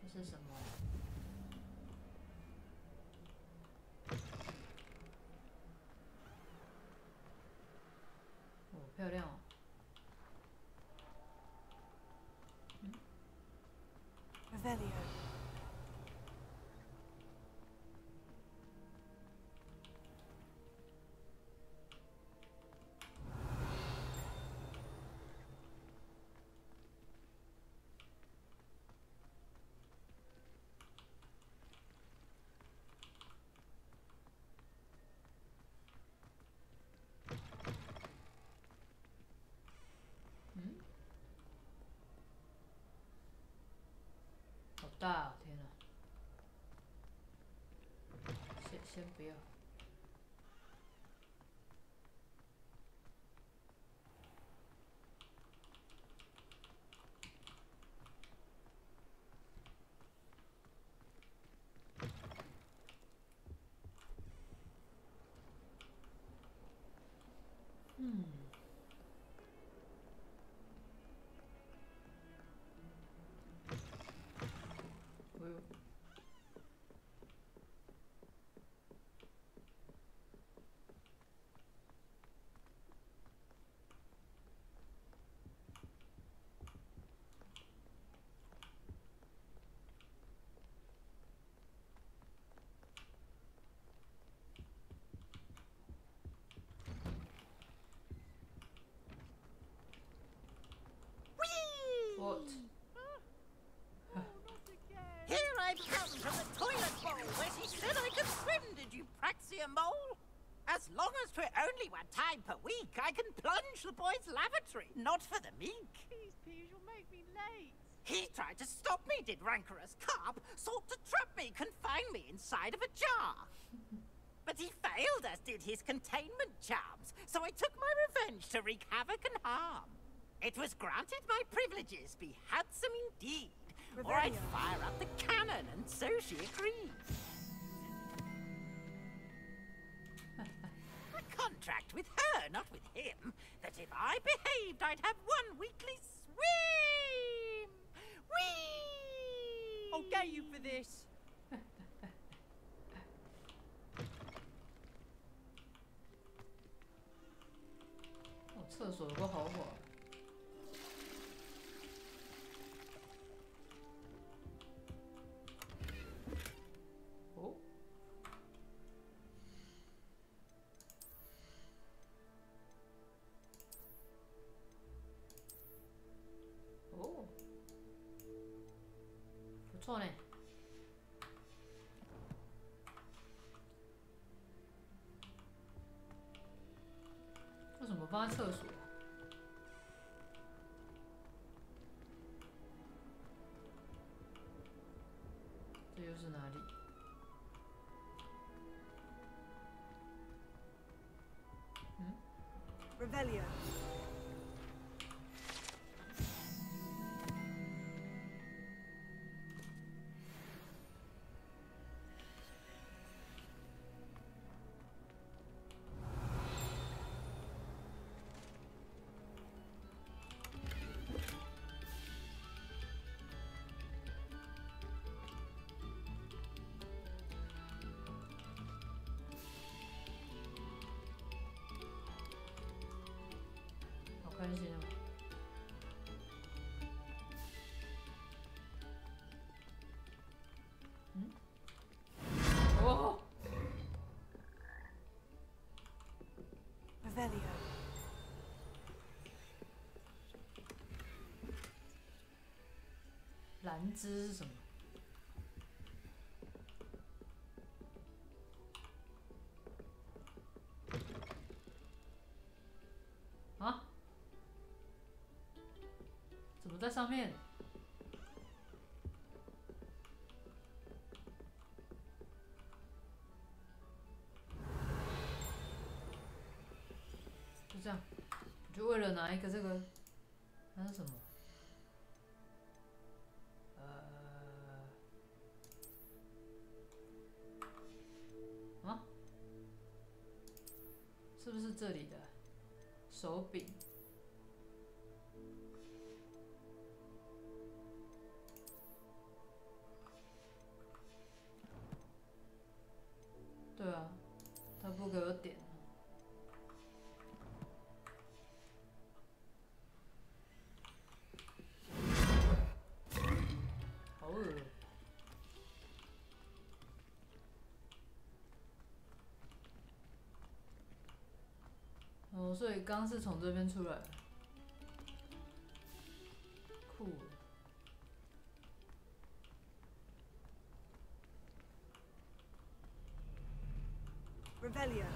这是什么？漂亮哦。Revelio.大哦，天哪！先不要。What? Here I've come from the toilet bowl where she said I could swim, did you praxia mole? As long as 'twere only 1 time per week, I can plunge the boy's lavatory, not for the meek. Please, please, you'll make me late. He tried to stop me, did rancorous carp, sought to trap me, confine me inside of a jar. But he failed, as did his containment charms, so I took my revenge to wreak havoc and harm. It was granted my privileges be handsome indeed, or I'd fire up the cannon, and so she agreed. A contract with her, not with him, that if I behaved, I'd have 1 weekly swim! Whee! I'll get you for this. 哦，厕所有个豪华。哦。哦。不错呢。为什么放在厕所？这又是哪里？嗯 Revelio.开心哦！嗯？哦 Revelio. 蓝枝是什么？啊？怎么在上面？就这样，就为了拿一个这个，那是什么？啊？是不是这里的手柄？对啊，他不给我点。好恶。哦，所以刚是从这边出来的，酷。Revelio.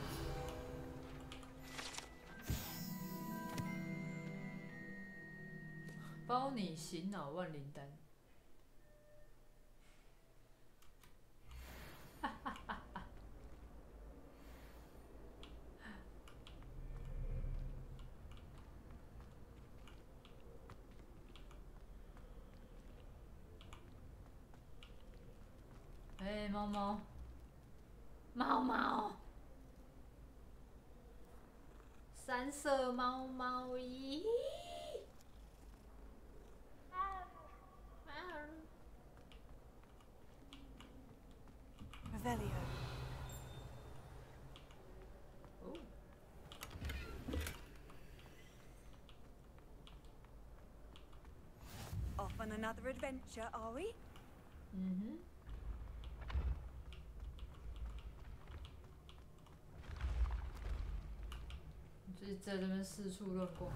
包你醒脑万灵丹。哎，猫猫，猫猫，三色猫猫咦？ Revelio. Oh. Off on another adventure, are we? Mm-hmm. 就是在这边四处乱逛。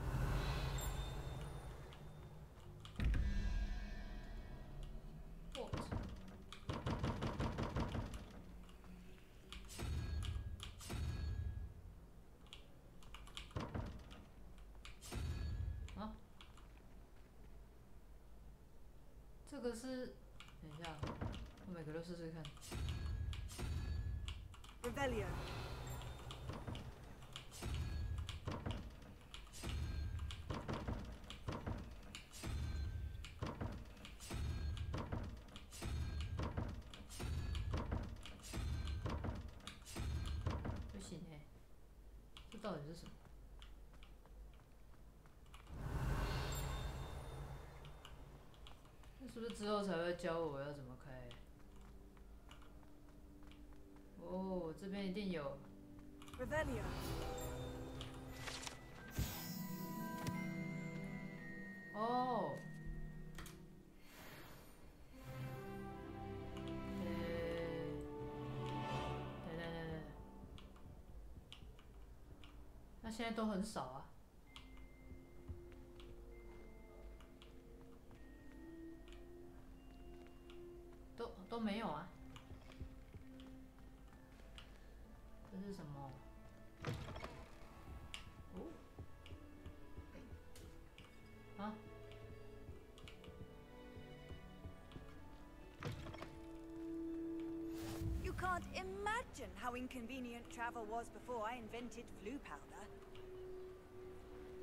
这个是，等一下，我每个都试试看。Revelio. 不行哎，这到底是什么？那是不是之后才会教我要怎么开？哦，这边一定有。Revelio. 哦。等，那现在都很少啊。都没有啊。这是什么？哦。啊？ You can't imagine how inconvenient travel was before I invented flu powder.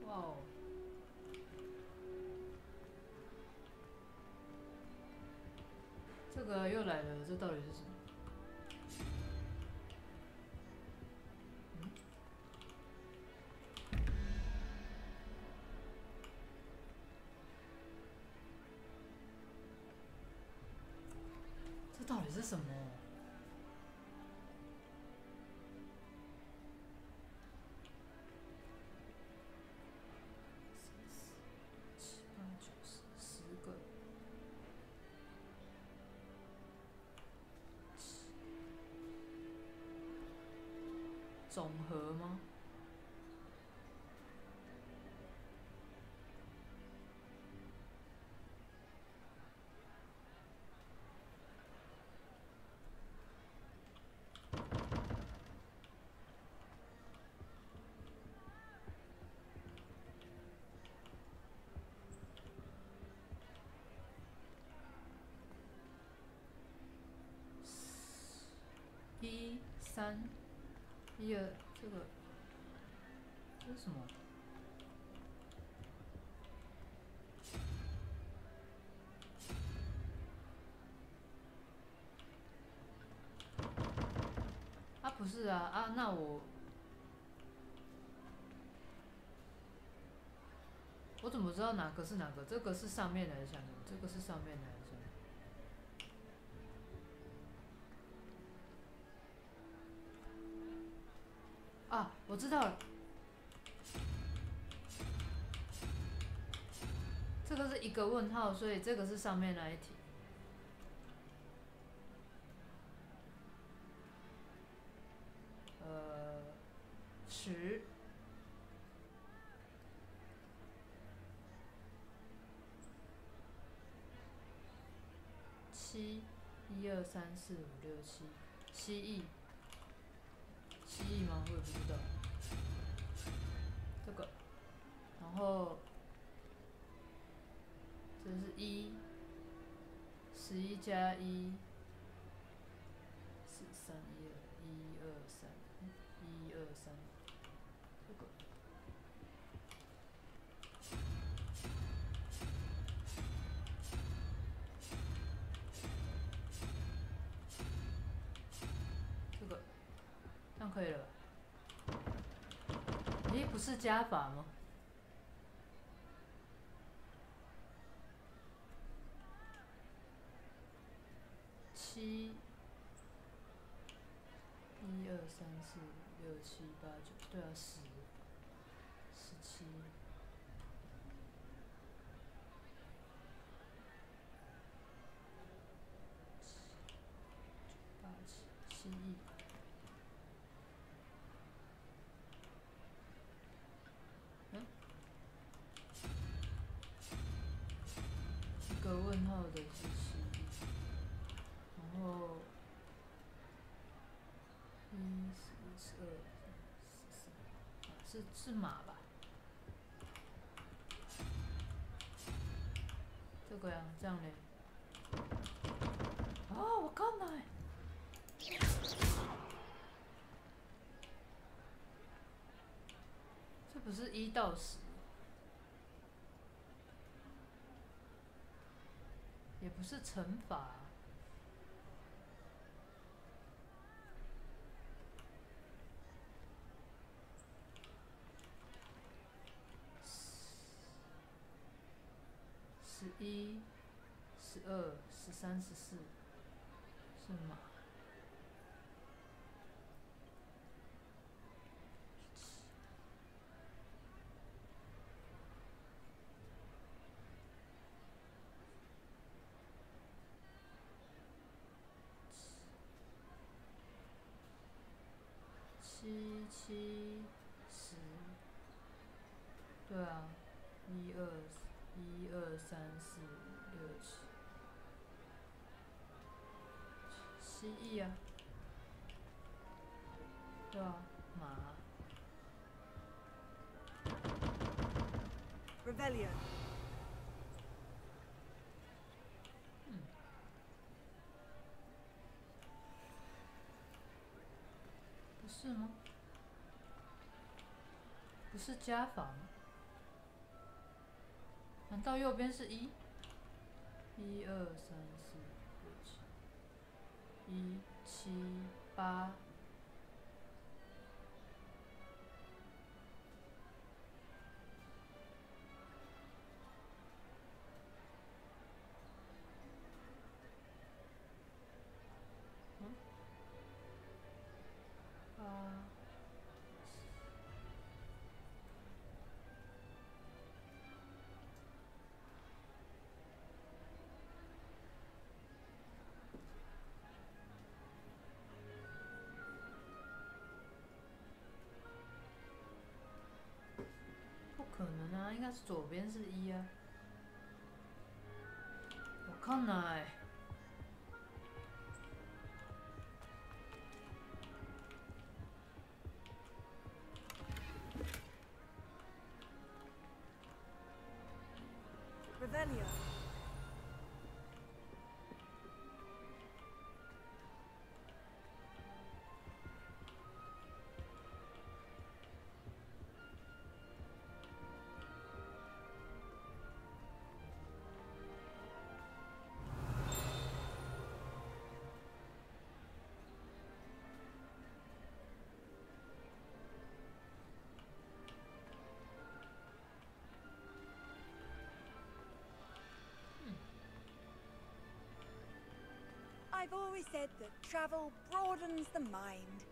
哇哦！这个又来了，这到底是什么？嗯？这到底是什么？ 总和吗？1、3、1、2，这个。 这是什么？啊，不是啊，啊，那我怎么知道哪个是哪个？这个是上面还是下面？这个是上面还是下面？啊，我知道了。 这个是一个问号，所以这个是上面那一题。10。7，1、2、3、4、5、6、7，蜥蜴。蜥蜴吗？我也不知道。这个，然后。 这是1，11加1，4、3、1、2、1、2、3、1、2、3，这个。这个，这样可以了吧？诶，不是加法吗？ 7，1、2、3、4、5、6、7、8、9，对啊，10、17、8、蜥蜴。嗯？一个问号的是蜥蜴，然后。 1、10、12、13，是马吧？这个呀，这样嘞。这不是1到10，也不是乘法。11、12、13、14是马。7、7、10，对啊，1、2、1、2、3、4、5、6、7，蜥蜴啊，对啊，马。Revelio. 不是吗？不是家访？难道右边是1？1、2、3、4、5、6、7，1、7、8。不可能啊，应该是左边是1啊。我看ない。Revelio. I've always said that travel broadens the mind.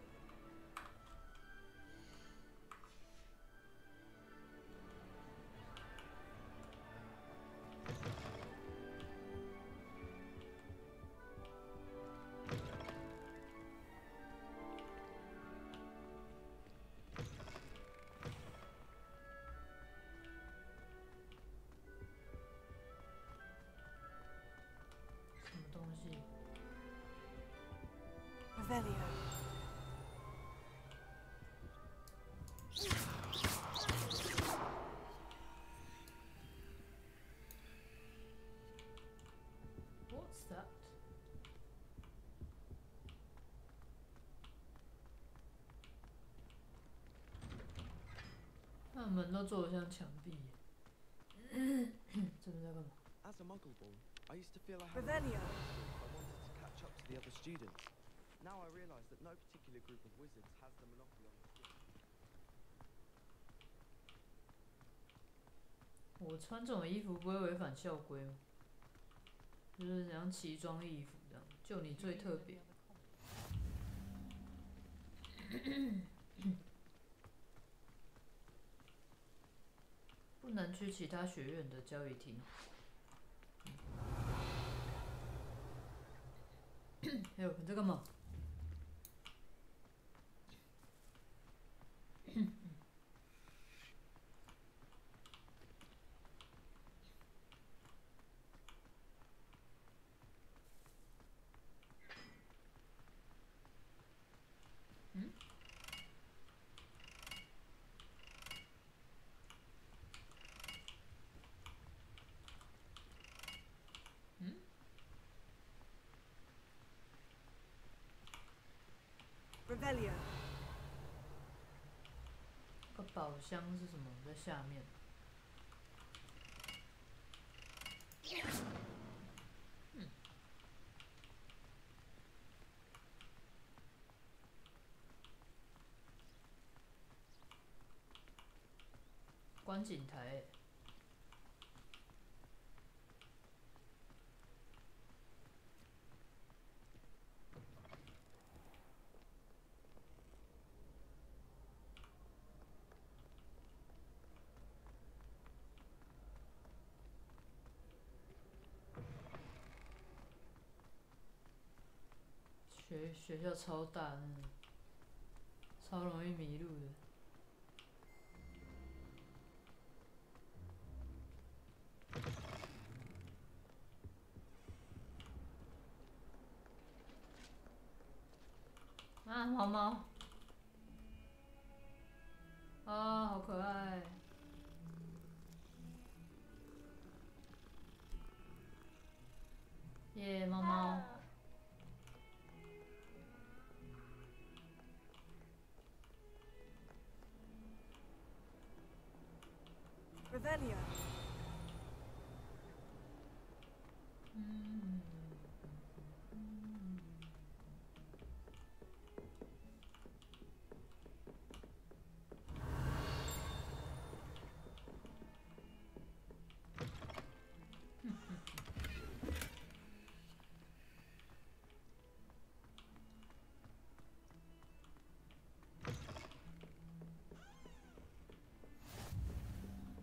Revelio. What's that? 那门都做得像墙壁。这边在干嘛？ As a Muggle-born, I used to feel I had Revelio. I wanted to catch up to the other students. Now I realise that no particular group of wizards has the monopoly on the skill. 我穿这种衣服不会违反校规吗？就是像奇装异服这样，就你最特别。不能去其他学院的交易厅。还有这个吗？ Revelio. 个宝箱是什么？在下面。嗯。观景台。学校超大，超容易迷路的。啊，毛毛，啊，好可爱。耶，猫猫。Revelio.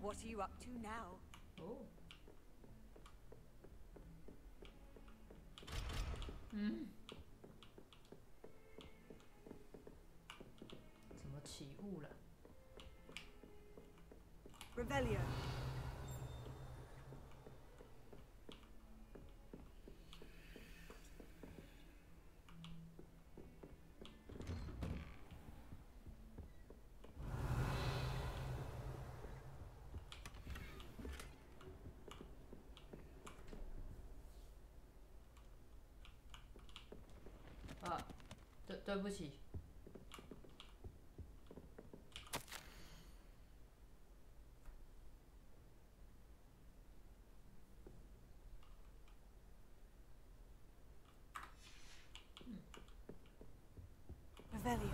，What are you up to now? Oh. 怎么起雾了 Revelio. 啊，对不起。Revelio.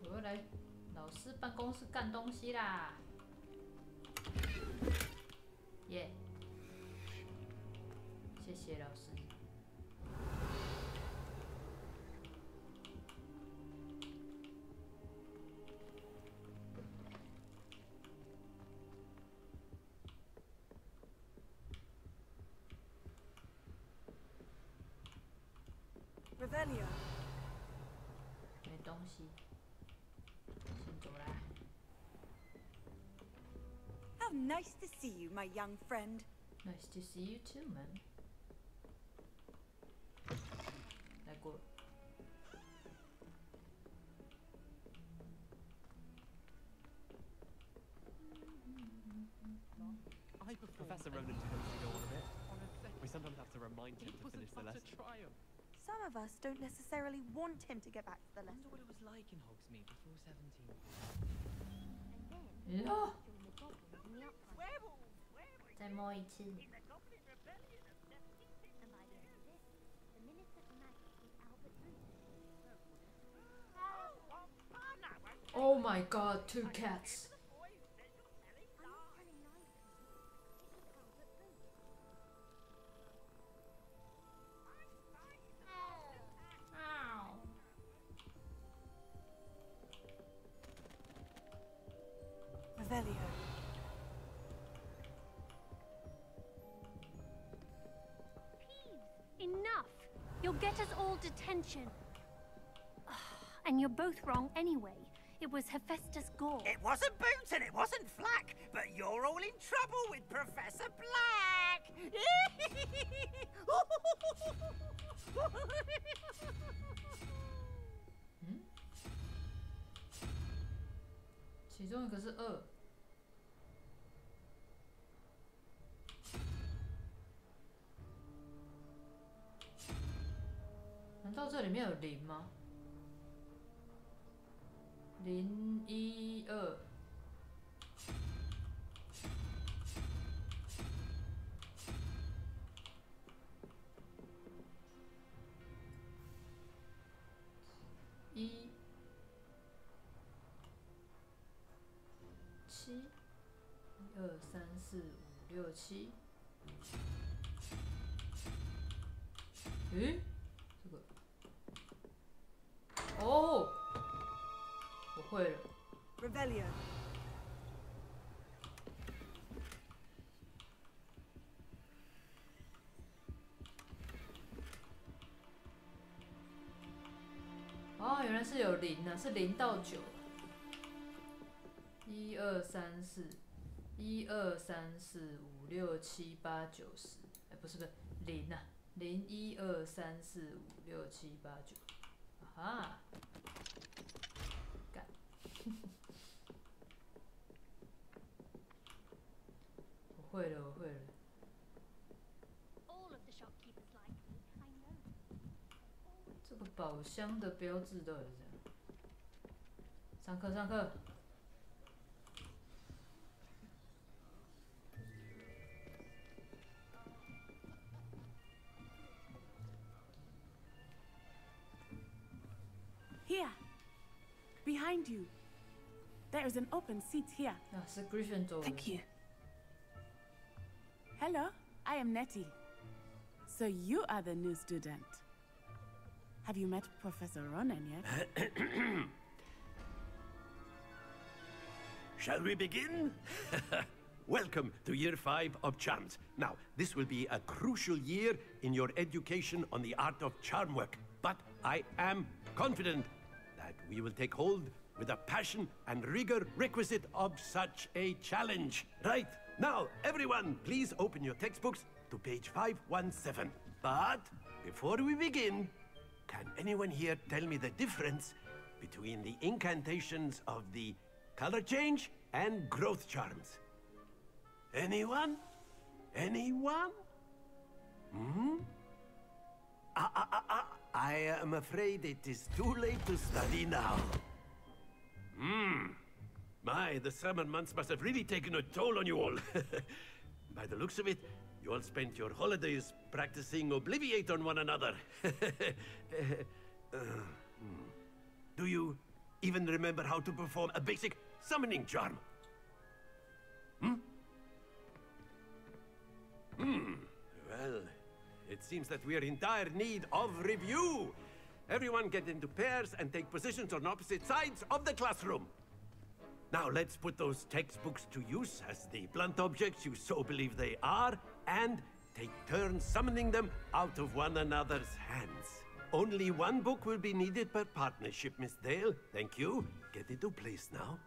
我又来老师办公室干东西啦！耶、谢谢老师。Revelio. 没东西，先走啦。How nice to see you, my young friend. Nice to see you too, man. 来过了。Professor Ronan tends to go on a bit. We sometimes have to remind him to finish the lesson. Some of us don't necessarily want him to get back to the lesson. I wonder what it was like in Hogsmeade before 17. Yeah. 再摸一次。Oh my god, 2 cats. Revelio. Enough! You'll get us all detention. And you're both wrong anyway. It was Hephaestus Gore. It wasn't Boots and it wasn't Flack, but you're all in trouble with Professor Black. 中一个是2。难道这里面有0吗？0、1、2。1、7、1、2、3、4、5、6、7。诶，这个，哦，我会了。Revelio. 哦，原来是有0呢，是0到9。1、2、3、4。1、2、3、4、5、6、7、8、9、10。哎，不是0啊，0、1、2、3、4、5、6、7、8、9。啊哈，干，我会了，我会了。这个宝箱的标志到底是怎样？上课，上课。Here, behind you. There is an open seat here. Thank you. Hello, I am Nettie. So you are the new student. Have you met Professor Ronan yet? Shall we begin? Welcome to Year 5 of Charms. Now, this will be a crucial year in your education on the art of charm work. But I am confident that we will take hold with the passion and rigor requisite of such a challenge. Right, now, everyone, please open your textbooks to page 517. But before we begin, can anyone here tell me the difference between the incantations of the color change and growth charms? Anyone? Anyone? Hmm? I am afraid it is too late to study now. My, the summer months must have really taken a toll on you all. By the looks of it, you all spent your holidays practicing Obliviate on one another. Do you even remember how to perform a basic summoning charm? Well, it seems that we are in dire need of review. Everyone get into pairs and take positions on opposite sides of the classroom. Now let's put those textbooks to use as the blunt objects you so believe they are, and take turns summoning them out of one another's hands. Only one book will be needed per partnership, Miss Dale. Thank you. Get into place now.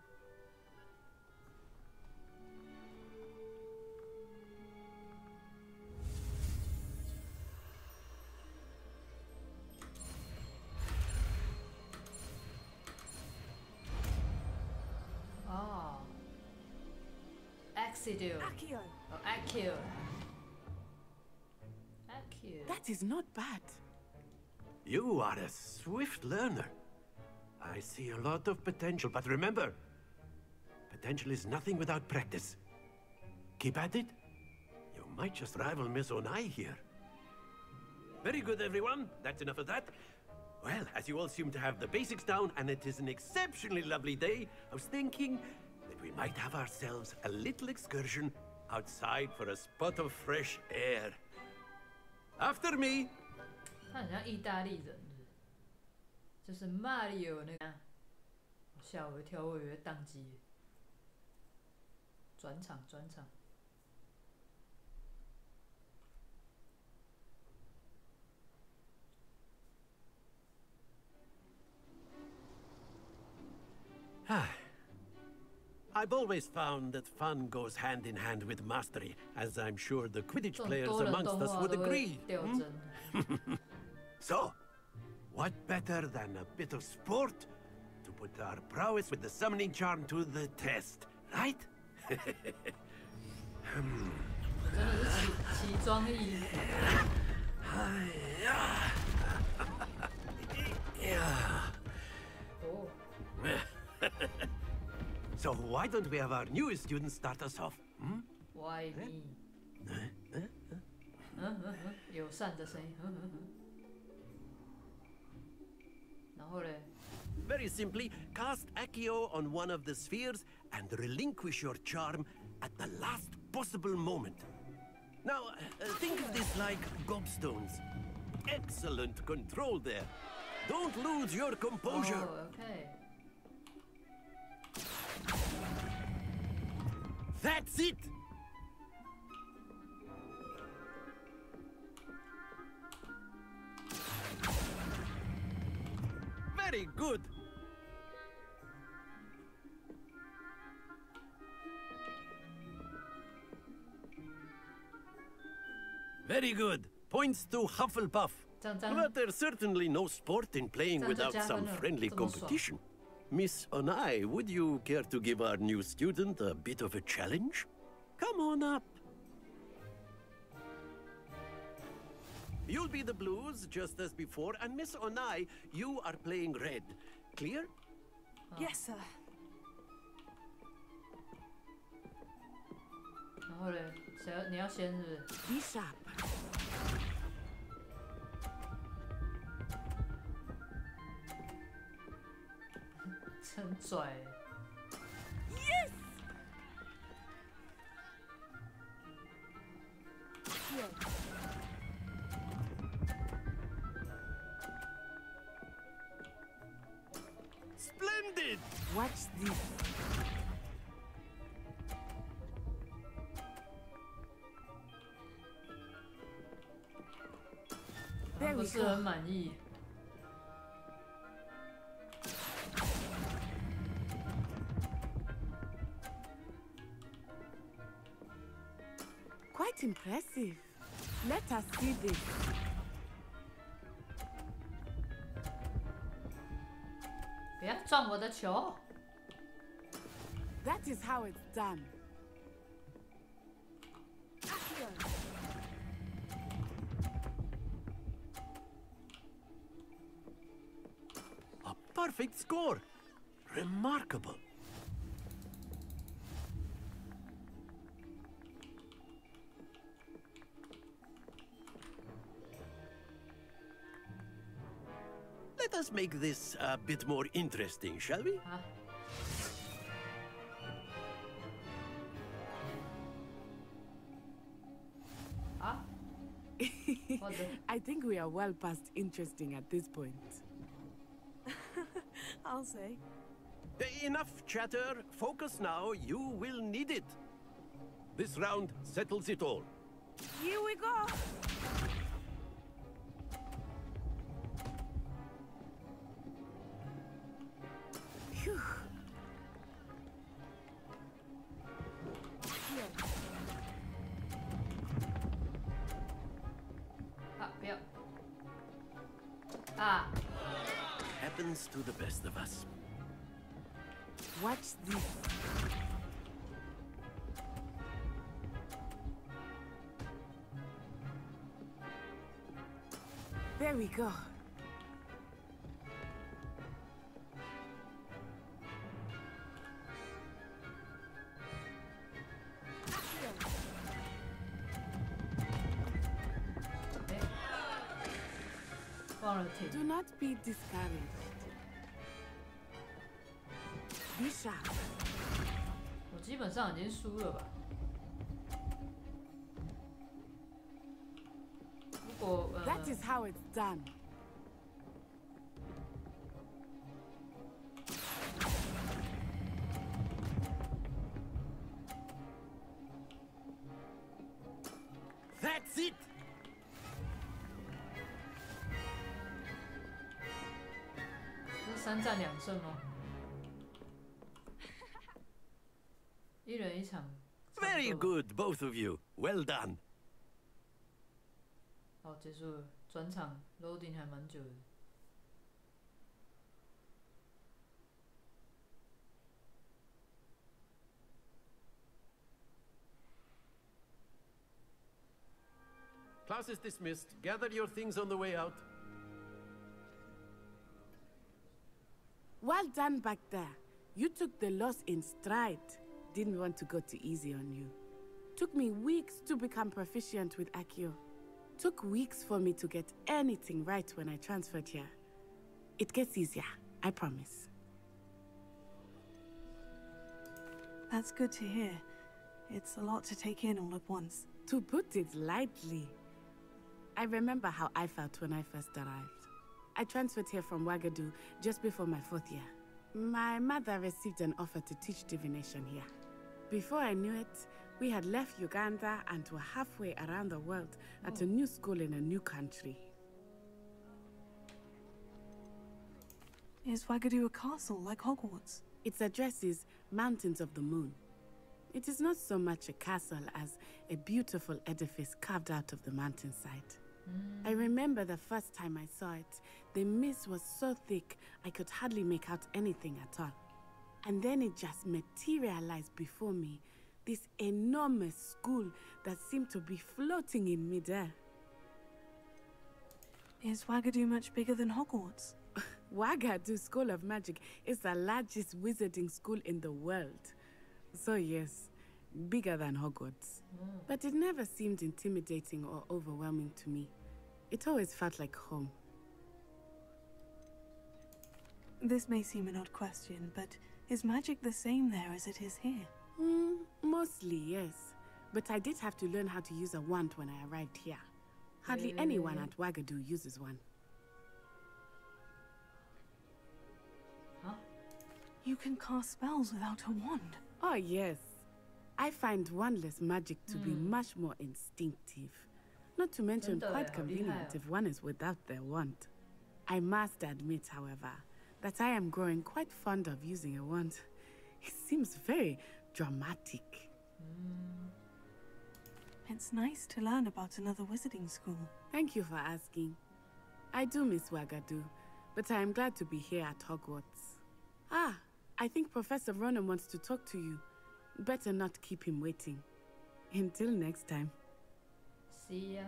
Accio. Oh, Accio. That is not bad. You are a swift learner. I see a lot of potential, but remember, potential is nothing without practice. Keep at it. You might just rival Miss Onai here. Very good, everyone. That's enough of that. Well, as you all seem to have the basics down, and it is an exceptionally lovely day, I was thinking that we might have ourselves a little excursion outside for a spot of fresh air. After me. 他很像意大利人，就是 Mario 那个，吓我一跳，我以为宕机。转场，转场。I've always found that fun goes hand in hand with mastery, as I'm sure the Quidditch players amongst us would agree. So, what better than a bit of sport to put our prowess with the summoning charm to the test, right? 真的是奇装异服。哦。So why don't we have our newest student start us off? Why me? 友善的声音。然后嘞。 Very simply, cast Accio on one of the spheres and relinquish your charm at the last possible moment. Now, think of this like gobstones. Excellent control there. Don't lose your composure. Oh, okay. That's it! Very good. Very good. Points to Hufflepuff. But there's certainly no sport in playing without some friendly competition. Miss Onai, would you care to give our new student a bit of a challenge? Come on up. You'll be the blues, just as before, and Miss Onai, you are playing red. Clear? Yes, sir. 然后嘞，你要先是不是 Be sharp. 真拽。Yes. Splendid! Watch this. 不是很满意。Quite impressive. Let us see this. Don't 不要撞我的球。That is how it's done. A perfect score. Remarkable. Let us make this a bit more interesting, shall we? I think we are well past interesting at this point. I'll say. Enough chatter. Focus now. You will need it. This round settles it all. Here we go. Phew. Happens to the best of us. Watch this. There we go. Do not be discouraged. Be sharp. 我基本上已经输了吧？如果That is how it's done. That's it. 这是3战2胜吗？一人一场。Very good, both of you. Well done. 好，结束了。转场 loading 还蛮久的。Class is dismissed. Gather your things on the way out. Well done back there. You took the loss in stride. Didn't want to go too easy on you. Took me weeks to become proficient with Accio. Took weeks for me to get anything right when I transferred here. It gets easier, I promise. That's good to hear. It's a lot to take in all at once. To put it lightly. I remember how I felt when I first arrived. I transferred here from Ouagadougou just before my 4th year. My mother received an offer to teach divination here. Before I knew it, we had left Uganda and were halfway around the world at a new school in a new country. Is Ouagadougou a castle like Hogwarts? Its address is Mountains of the Moon. It is not so much a castle as a beautiful edifice carved out of the mountainside. I remember the first time I saw it, the mist was so thick I could hardly make out anything at all. And then it just materialized before me, this enormous school that seemed to be floating in midair. Is Ouagadougou much bigger than Hogwarts? Ouagadougou School of Magic is the largest wizarding school in the world. So yes, bigger than Hogwarts. But it never seemed intimidating or overwhelming to me. It always felt like home. This may seem an odd question, but is magic the same there as it is here? Mostly, yes. But I did have to learn how to use a wand when I arrived here. Hardly anyone at Ouagadougou uses one. You can cast spells without a wand? Oh, yes. I find wandless magic to be much more instinctive. Not to mention quite convenient if one is without their wand. I must admit, however, that I am growing quite fond of using a wand. It seems very dramatic. It's nice to learn about another wizarding school. Thank you for asking. I do miss Ouagadougou, but I am glad to be here at Hogwarts. Ah, I think Professor Ronan wants to talk to you. Better not keep him waiting. Until next time. See ya.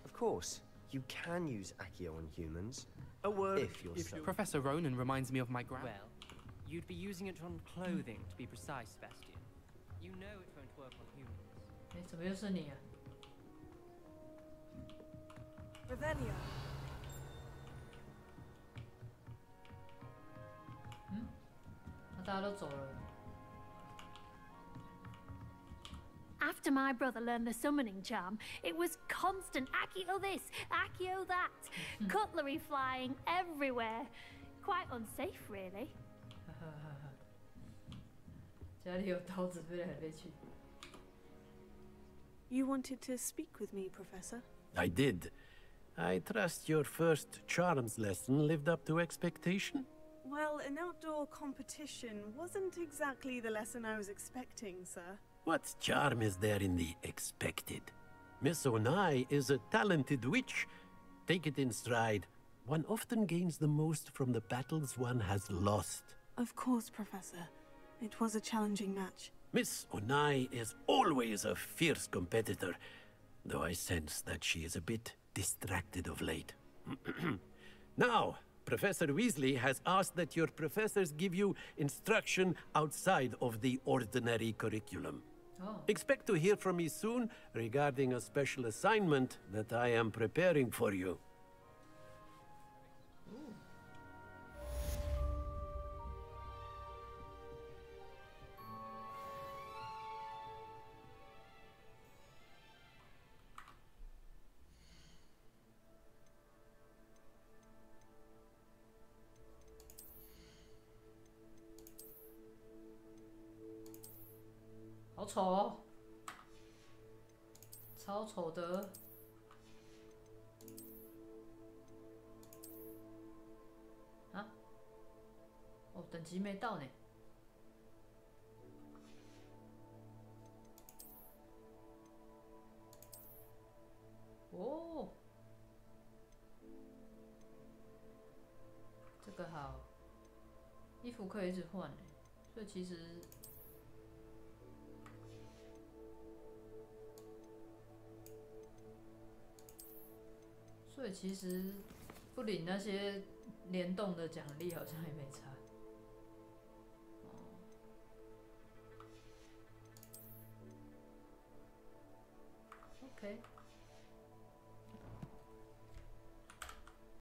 Of course, you can use Accio on humans. A word if you're so... Professor Ronan reminds me of my grand... Well, you'd be using it on clothing, to be precise, Sebastian. You know it won't work on humans. 怎么又是你啊 Revelio. 那大家都走了。 After my brother learned the summoning charm, it was constant Accio this, Accio that, cutlery flying everywhere. Quite unsafe, really. 家里有刀子飞来飞去。 You wanted to speak with me, Professor? I did. I trust your first charms lesson lived up to expectation? Well, an outdoor competition wasn't exactly the lesson I was expecting, sir. What charm is there in the expected? Miss Onai is a talented witch. Take it in stride. One often gains the most from the battles one has lost. Of course, Professor. It was a challenging match. Miss Onai is always a fierce competitor, though I sense that she is a bit distracted of late. Now, Professor Weasley has asked that your professors give you instruction outside of the ordinary curriculum. Expect to hear from me soon regarding a special assignment that I am preparing for you. How 丑哦，超丑的。啊？哦，等级没到呢。哦，这个好，衣服可以一直换呢，所以其实。所以其实不领那些联动的奖励好像也没差。OK。